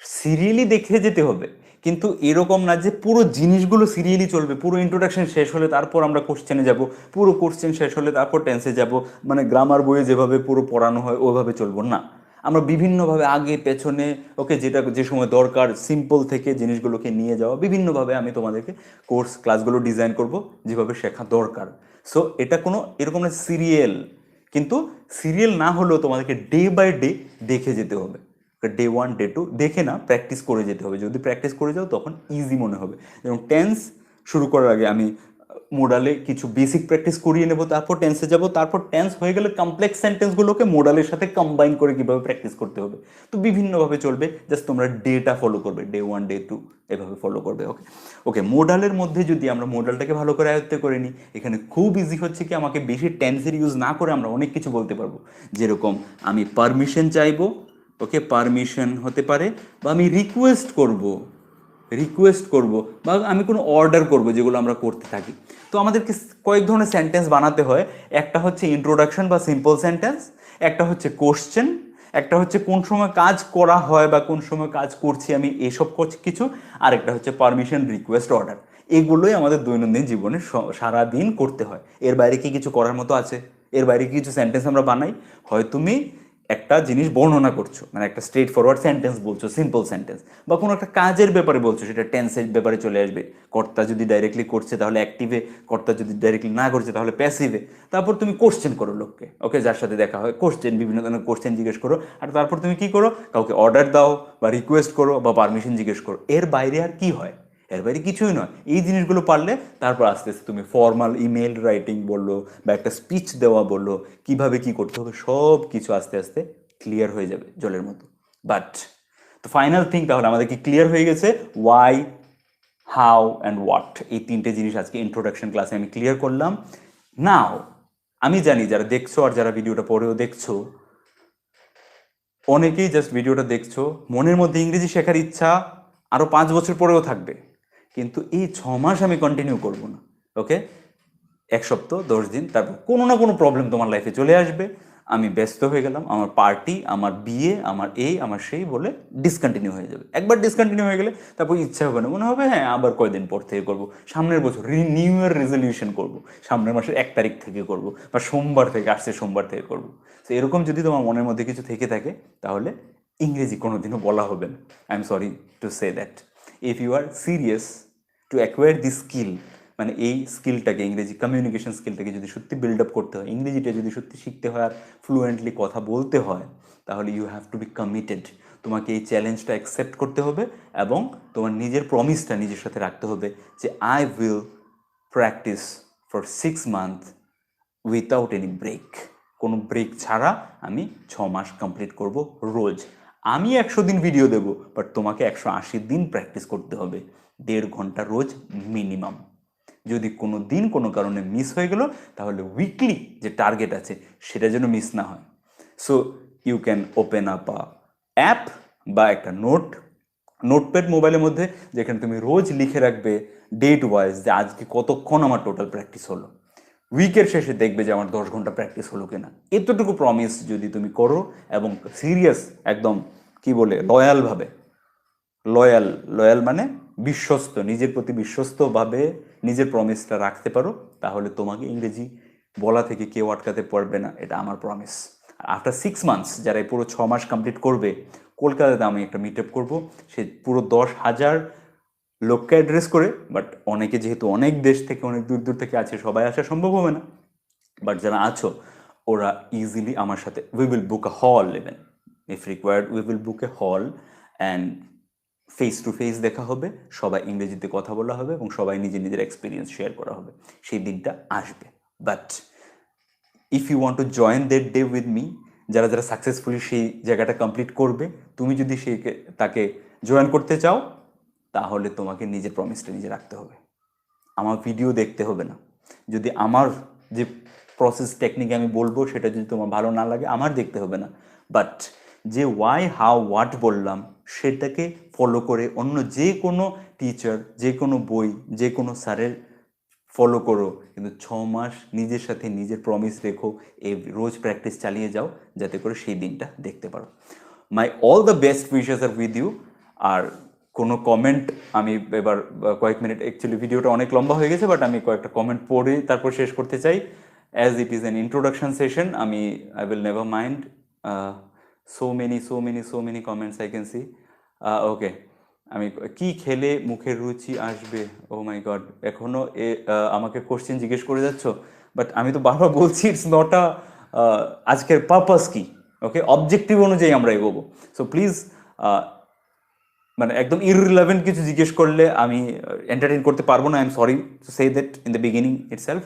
সিরিয়ালি দেখে যেতে হবে, কিন্তু এরকম না যে পুরো জিনিসগুলো সিরিয়ালি চলবে, পুরো ইন্ট্রোডাকশন শেষ হলে তারপর আমরা কোশ্চেনে যাব, পুরো কোশ্চেন শেষ হলে তারপর টেন্সে যাব, মানে গ্রামার বইয়ে যেভাবে পুরো পড়ানো হয় ওইভাবে চলবো না। আমরা বিভিন্নভাবে আগে পেছনে, ওকে, যেটা যে সময় দরকার সিম্পল থেকে জিনিসগুলোকে নিয়ে যাওয়া, বিভিন্নভাবে আমি তোমাদেরকে কোর্স ক্লাসগুলো ডিজাইন করব যেভাবে শেখা দরকার। সো এটা কোনো এরকম না সিরিয়াল, কিন্তু সিরিয়াল না হলেও তোমাদেরকে ডে বাই ডে দেখে যেতে হবে। ডে 1 ডে 2 দেখে না, প্র্যাকটিস করে যেতে হবে। যদি প্র্যাকটিস করে যাও তখন ইজি মনে হবে। যেমন টেন্স শুরু করার আগে আমি মোডালে কিছু বেসিক প্র্যাকটিস করিয়ে নেব, তারপর টেন্সে যাব, তারপর টেন্স হয়ে গেলে কমপ্লেক্স সেন্টেন্সগুলোকে মোডালের সাথে কম্বাইন করে কীভাবে প্র্যাকটিস করতে হবে। তো বিভিন্নভাবে চলবে, জাস্ট তোমরা ডেটা ফলো করবে, ডে 1 ডে 2 এভাবে ফলো করবে। ওকে ওকে মোডালের মধ্যে যদি আমরা মোডালটাকে ভালো করে আয়ত্ত করে নিই, এখানে খুব ইজি হচ্ছে কি, আমাকে বেশি টেন্সের ইউজ না করে আমরা অনেক কিছু বলতে পারবো। যেরকম আমি পারমিশন চাইবো, ওকে, পারমিশন হতে পারে, বা আমি রিকোয়েস্ট করব, বা আমি কোনো অর্ডার করব, যেগুলো আমরা করতে থাকি। তো আমাদেরকে কয়েক ধরনের সেন্টেন্স বানাতে হয়। একটা হচ্ছে ইন্ট্রোডাকশন বা সিম্পল সেন্টেন্স, একটা হচ্ছে কোশ্চেন, একটা হচ্ছে কোন সময় কাজ করা হয় বা কোন সময় কাজ করছি আমি, এসব কিছু, আর একটা হচ্ছে পারমিশন, রিকোয়েস্ট, অর্ডার। এগুলোই আমাদের দৈনন্দিন জীবনে সারাদিন করতে হয়। এর বাইরে কি কিছু করার মতো আছে? এর বাইরে কি কিছু সেন্টেন্স আমরা বানাই? হয় তুমি একটা জিনিস বর্ণনা করছো, মানে একটা স্ট্রেট ফরওয়ার্ড সেন্টেন্স বলছো, সিম্পল সেন্টেন্স, বা কোনো একটা কাজের ব্যাপারে বলছো, সেটা টেন্সের ব্যাপারে চলে আসবে। কর্তা যদি ডাইরেক্টলি করছে তাহলে অ্যাক্টিভে, কর্তা যদি ডাইরেক্টলি না করছে তাহলে প্যাসিভে। তারপর তুমি কোশ্চেন করো লোককে, ওকে, যার সাথে দেখা হয়, কোশ্চেন, বিভিন্ন ধরনের কোশ্চেন জিজ্ঞেস করো। আর তারপর তুমি কি করো? কাউকে অর্ডার দাও বা রিকোয়েস্ট করো বা পারমিশন জিজ্ঞেস করো। এর বাইরে আর কি হয়? এর বাইরে কিছুই নয়। এই জিনিসগুলো পারলে তারপর আস্তে আস্তে তুমি ফর্মাল ইমেল রাইটিং বললো বা একটা স্পিচ দেওয়া বললো, কিভাবে কি করতে হবে, সব কিছু আস্তে আস্তে ক্লিয়ার হয়ে যাবে জলের মতো। বাট তো ফাইনাল থিং, তাহলে আমাদের কি ক্লিয়ার হয়ে গেছে? ওয়াই, হাউ অ্যান্ড হোয়াট, এই তিনটে জিনিস আজকে ইন্ট্রোডাকশন ক্লাসে আমি ক্লিয়ার করলাম। নাও আমি জানি যারা দেখছো আর যারা ভিডিওটা পরেও দেখছো, অনেকেই জাস্ট ভিডিওটা দেখছো, মনের মধ্যে ইংরেজি শেখার ইচ্ছা আরও 5 বছর পরেও থাকবে, কিন্তু এই 6 মাস আমি কন্টিনিউ করবো না। ওকে, 1 সপ্তাহ 10 দিন, তারপর কোনো না কোনো প্রবলেম তোমার লাইফে চলে আসবে, আমি ব্যস্ত হয়ে গেলাম, আমার পার্টি, আমার বিয়ে, আমার এই, আমার সেই বলে ডিসকন্টিনিউ হয়ে যাবে। একবার ডিসকন্টিনিউ হয়ে গেলে তারপর ইচ্ছা হবে না, মনে হবে হ্যাঁ আবার কয়দিন পর থেকে করবো, সামনের বছর নিউ ইয়ার রেজলিউশন করবো, সামনের মাসের 1 তারিখ থেকে করবো, বা সোমবার থেকে, আসছে সোমবার থেকে করবো। তো এরকম যদি তোমার মনের মধ্যে কিছু থেকে থাকে, তাহলে ইংরেজি কোনোদিনও বলা হবে না। I am sorry to say that. If you are serious to acquire this skill, মানে এই স্কিলটাকে, ইংরেজি কমিউনিকেশন স্কিলটাকে যদি সত্যি বিল্ড আপ করতে হয়, ইংরেজিটা যদি সত্যি শিখতে হয় আর ফ্লুয়েন্টলি কথা বলতে হয়, তাহলে you have to be committed. তোমাকে এই চ্যালেঞ্জটা অ্যাকসেপ্ট করতে হবে এবং তোমার নিজের প্রমিসটা নিজের সাথে রাখতে হবে যে I will practice for 6 month without any break. কোনো ব্রেক ছাড়া আমি 6 মাস কমপ্লিট করব রোজ। আমি 100 দিন ভিডিও দেবো, বাট তোমাকে 180 দিন প্র্যাকটিস করতে হবে, 1.5 ঘন্টা রোজ মিনিমাম। যদি কোনো দিন কোনো কারণে মিস হয়ে গেল, তাহলে উইকলি যে টার্গেট আছে সেটা যেন মিস না হয়। So you can open up a app বা একটা নোটপ্যাড মোবাইলের মধ্যে, যেখানে তুমি রোজ লিখে রাখবে ডেট ওয়াইজ যে আজকে কতক্ষণ আমার টোটাল প্র্যাকটিস হলো। উইকের শেষে দেখবে যে আমার 10 ঘন্টা প্র্যাকটিস হলো কিনা। এতটুকু প্রমিস যদি তুমি করো এবং সিরিয়াস একদম কি বলে লয়ালভাবে, লয়াল মানে বিশ্বস্ত, নিজের প্রতি বিশ্বস্তভাবে নিজের প্রমিসটা রাখতে পারো, তাহলে তোমাকে ইংরেজি বলা থেকে কেউ আটকাতে পারবে না, এটা আমার প্রমিস। আফটার 6 মান্থস যারা এই পুরো 6 মাস কমপ্লিট করবে, কলকাতাতে আমি একটা মিট আপ করবো, সে পুরো 10,000 লোককে অ্যাড্রেস করে। বাট অনেকে যেহেতু অনেক দেশ থেকে অনেক দূর দূর থেকে আছে, সবাই আসা সম্ভব হবে না, বাট যারা আছো ওরা ইজিলি আমার সাথে উই উইল বুক আ হল, even if required we will বুক এ হল অ্যান্ড ফেস টু ফেস দেখা হবে, সবাই ইংরেজিতে কথা বলা হবে এবং সবাই নিজের নিজের এক্সপিরিয়েন্স শেয়ার করা হবে। সেই দিনটা আসবে। But if you want to join that day with me, যারা যারা সাকসেসফুলি সেই জায়গাটা কমপ্লিট করবে, তুমি যদি তাকে জয়েন করতে চাও, তাহলে তোমাকে নিজের প্রমিসটা নিজে রাখতে হবে। আমার ভিডিও দেখতে হবে না। যদি আমার যে প্রসেস টেকনিক আমি বলবো সেটা যদি তোমার ভালো না লাগে, আমার দেখতে হবে না। বাট যে ওয়াই হাউ হোয়াট বললাম সেটাকে ফলো করে অন্য যে কোনো টিচার, যে কোনো বই, যে কোনো স্যারের ফলো করো, কিন্তু 6 মাস নিজের সাথে নিজের প্রমিস রেখো, এই রোজ প্র্যাকটিস চালিয়ে যাও, যাতে করে সেই দিনটা দেখতে পারো। My all the best wishes are with you. আর কোনো কমেন্ট আমি এবার কয়েক মিনিট, অ্যাকচুয়ালি ভিডিওটা অনেক লম্বা হয়ে গেছে, বাট আমি কয়েকটা কমেন্ট পড়ে তারপর শেষ করতে চাই। As it is an introduction session, I will never mind so many comments I can see. Okay, আমি কি খেলে মুখের রুচি আসবে? ও মাই গড, এখনো আমাকে কোশ্চেন জিজ্ঞেস করে যাচ্ছ, বাট আমি তো বারবার বলছি ইটস নট আ, আজকের পারপাস কি, ওকে, অবজেক্টিভ অনুযায়ী আমরা এগোবো। সো প্লিজ মানে একদম ইররিলেভেন্ট কিছু জিজ্ঞেস করলে আমি এন্টারটেইন করতে পারবো না। I am sorry to say that in the beginning itself,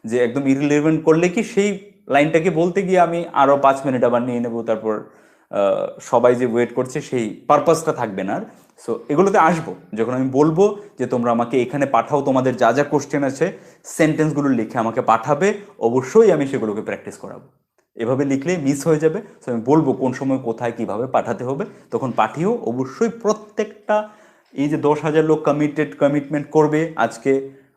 যে একদম ইররিলেভেন্ট করলে কি সেই লাইনটাকে বলতে গিয়ে আমি আরও 5 মিনিট আবার নিয়ে নেবো, তারপর সবাই যে ওয়েট করছে সেই পারপাসটা থাকবে না আর। সো এগুলোতে আসবো যখন আমি বলবো যে তোমরা আমাকে এখানে পাঠাও, তোমাদের যা যা কোশ্চেন আছে সেন্টেন্সগুলো লিখে আমাকে পাঠাবে, অবশ্যই আমি সেগুলোকে প্র্যাকটিস করাবো। এভাবে লিখলে মিস হয়ে যাবে। সো আমি বলবো কোন সময় কোথায় কিভাবে পাঠাতে হবে, তখন পাঠিও। অবশ্যই প্রত্যেকটা, এই যে 10,000 লোক কমিটমেন্ট করবে আজকে,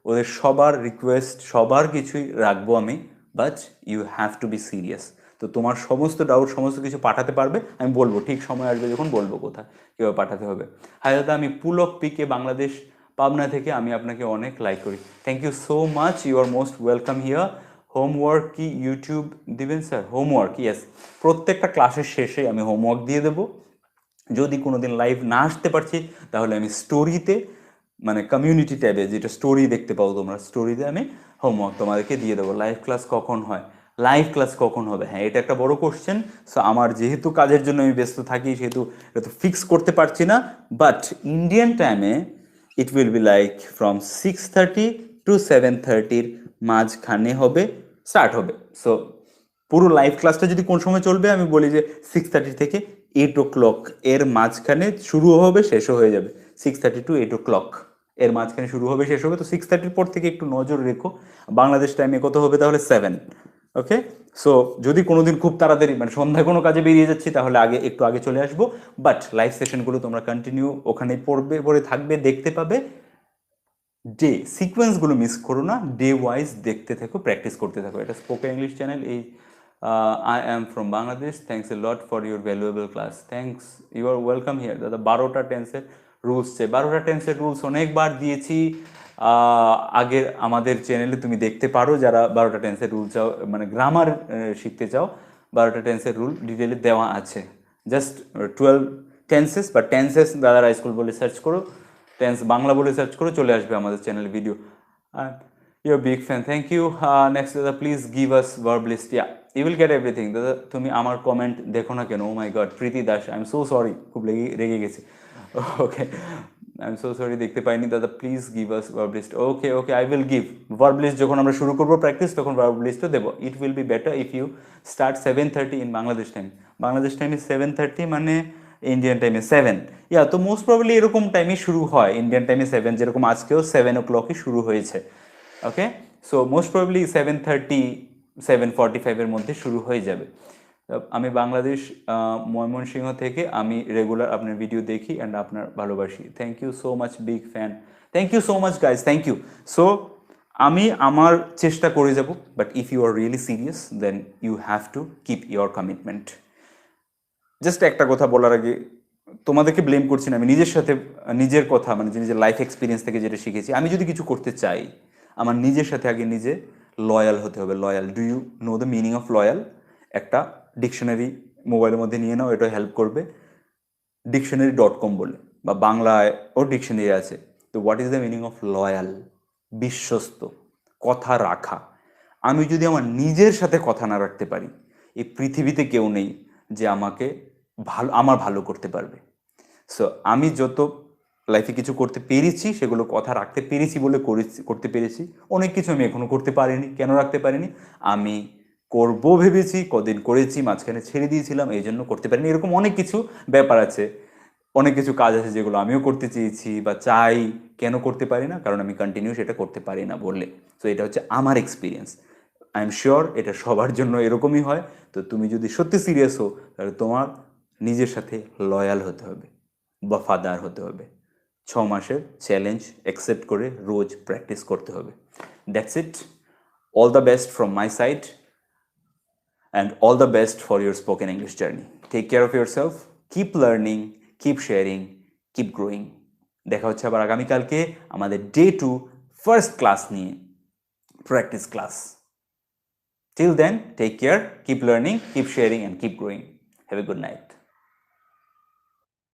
ওদের সবার রিকোয়েস্ট সবার কিছুই রাখবো আমি, but you have to be serious. তো তোমার সমস্ত ডাউট সমস্ত কিছু পাঠাতে পারবে, আমি বলবো ঠিক সময় আসবে যখন বলবো কোথায় কীভাবে পাঠাতে হবে। হাই দাদা, আমি পুলক পিকে বাংলাদেশ পাবনা থেকে, আমি আপনাকে অনেক লাইক করি। Thank you so much, you are most welcome here. Homework কি ইউটিউব দিবেন স্যার? হোমওয়ার্ক, ইয়েস, প্রত্যেকটা ক্লাসের শেষে আমি হোমওয়ার্ক দিয়ে দেবো। যদি কোনো দিন লাইভ না আসতে পারছি, তাহলে আমি স্টোরিতে, মানে কমিউনিটি ট্যাবে যেটা স্টোরি দেখতে পাও তোমরা, স্টোরিতে আমি হোমওয়ার্ক তোমাদেরকে দিয়ে দেবো। লাইভ ক্লাস কখন হয়, লাইভ ক্লাস কখন হবে, হ্যাঁ এটা একটা বড় কোশ্চেন। সো আমার যেহেতু কাজের জন্য আমি ব্যস্ত থাকি, সেহেতু এটা তো ফিক্স করতে পারছি না, বাট ইন্ডিয়ান টাইমে it will be like from 6:30 to 7:30 মাঝখানে হবে, স্টার্ট হবে। সো পুরো লাইভ ক্লাসটা যদি কোন সময় চলবে, আমি বলি যে 6:30 থেকে 8 o'clock এর মাঝখানে শুরু হবে, শেষও হয়ে যাবে। 6:30 to 8 o'clock এর মাঝখানে শুরু হবে, শেষ হবে। তো 6:30 পর থেকে একটু নজর রেখো। বাংলাদেশ টাইমে কত হবে তাহলে? 7। ওকে, সো যদি কোনোদিন খুব তাড়াতাড়ি মানে সন্ধ্যায় কোনো কাজে বেরিয়ে যাচ্ছি, তাহলে একটু আগে চলে আসবো। বাট লাইভ সেশনগুলো তোমরা কন্টিনিউ ওখানে পড়ে থাকবে, দেখতে পাবে। ডে সিকোয়েন্সগুলো মিস করো না, ডে ওয়াইজ দেখতে থাকো, প্র্যাকটিস করতে থাকো। এটা স্পোকেন ইংলিশ চ্যানেল। এই I am from Bangladesh, thanks a lot for your valuable class. Thanks, you are welcome here. দাদা 12টা টেন্সের রুলস চাই। 12টা টেন্সের রুলস অনেকবার দিয়েছি আগের আমাদের চ্যানেলে, তুমি দেখতে পারো যারা 12টা টেন্সের রুল চাও, মানে গ্রামার শিখতে চাও। 12টা টেন্সের রুল ডিটেলে দেওয়া আছে। জাস্ট 12 টেন্সেস বা টেন্সেস দাদারা স্কুল বলে সার্চ করো, টেন্স বাংলা বলে সার্চ করো, চলে আসবে আমাদের চ্যানেল ভিডিও। আর your big fan, thank you. Next দাদা, please give us verb list. Yeah, you will get everything. দাদা তুমি আমার কমেন্ট দেখো না কেন? Oh my god, Priti Das, I am so sorry, খুব রেগে গেছি। Okay, I am so sorry, দেখতে পাইনি দাদা, please give us verb list. Okay okay, I will give verb list. যখন আমরা শুরু করবো প্র্যাকটিস তখন ভার্ব লিস্টও দেবো। It will be better if you start 7:30 in Bangladesh time. Bangladesh টাইমে 7:30 মানে ইন্ডিয়ান টাইমে 7। ইয়া, তো মোস্ট প্রবাবলি এরকম টাইমে শুরু হয়, ইন্ডিয়ান টাইমে 7, যেরকম আজকেও 7 o'clock শুরু হয়েছে। ওকে, সো মোস্ট প্রবাবলি 7:30 7:45 মধ্যে শুরু হয়ে যাবে। আমি বাংলাদেশ ময়মনসিংহ থেকে আমি রেগুলার আপনার ভিডিও দেখি অ্যান্ড আপনার ভালোবাসি। Thank you so much, big fan. Thank you so much guys, thank you. So আমি আমার চেষ্টা করে যাব, but if you are really serious then you have to keep your commitment. Just একটা কথা বলার আগে, তোমাদেরকে ব্লেম করছি না, আমি নিজের সাথে নিজের কথা মানে নিজের লাইফ এক্সপিরিয়েন্স থেকে যেটা শিখেছি, আমি যদি কিছু করতে চাই আমার নিজের সাথে আগে নিজে লয়াল হতে হবে। Loyal, do you know the meaning of loyal? একটা ডিকশনারি মোবাইলের মধ্যে নিয়ে নাও, এটা হেল্প করবে। dictionary.com বলে বা বাংলায় ও ডিকশনারি আছে। তো what is the meaning of loyal? বিশ্বস্ত, কথা রাখা। আমি যদি আমার নিজের সাথে কথা না রাখতে পারি, এই পৃথিবীতে কেউ নেই যে আমাকে আমার ভালো করতে পারবে। সো আমি যত লাইফে কিছু করতে পেরেছি সেগুলো কথা রাখতে পেরেছি বলে করতে পেরেছি। অনেক কিছু আমি এখনো করতে পারিনি। কেন রাখতে পারিনি? আমি করব ভেবেছি, কদিন করেছি, মাঝখানে ছেড়ে দিয়েছিলাম, এই জন্য করতে পারিনি। এরকম অনেক কিছু ব্যাপার আছে, অনেক কিছু কাজ আছে যেগুলো আমিও করতে চেয়েছি বা চাই, কেন করতে পারি না? কারণ আমি কন্টিনিউ সেটা করতে পারি না বললে। সো এটা হচ্ছে আমার এক্সপিরিয়েন্স। আই এম শিওর এটা সবার জন্য এরকমই হয়। তো তুমি যদি সত্যি সিরিয়াস হো তাহলে তোমার নিজের সাথে লয়াল হতে হবে, বফাদার হতে হবে। 6 মাসের চ্যালেঞ্জ অ্যাকসেপ্ট করে রোজ প্র্যাকটিস করতে হবে। That's it. All the best from my side and all the best for your spoken English journey. Take care of yourself, keep learning, keep sharing, keep growing. দেখা হচ্ছে আবার আগামীকালকে আমাদের Day 2 ফার্স্ট ক্লাস নিয়ে, practice class. Till then, take care, keep learning, keep sharing and keep growing. Have a good night.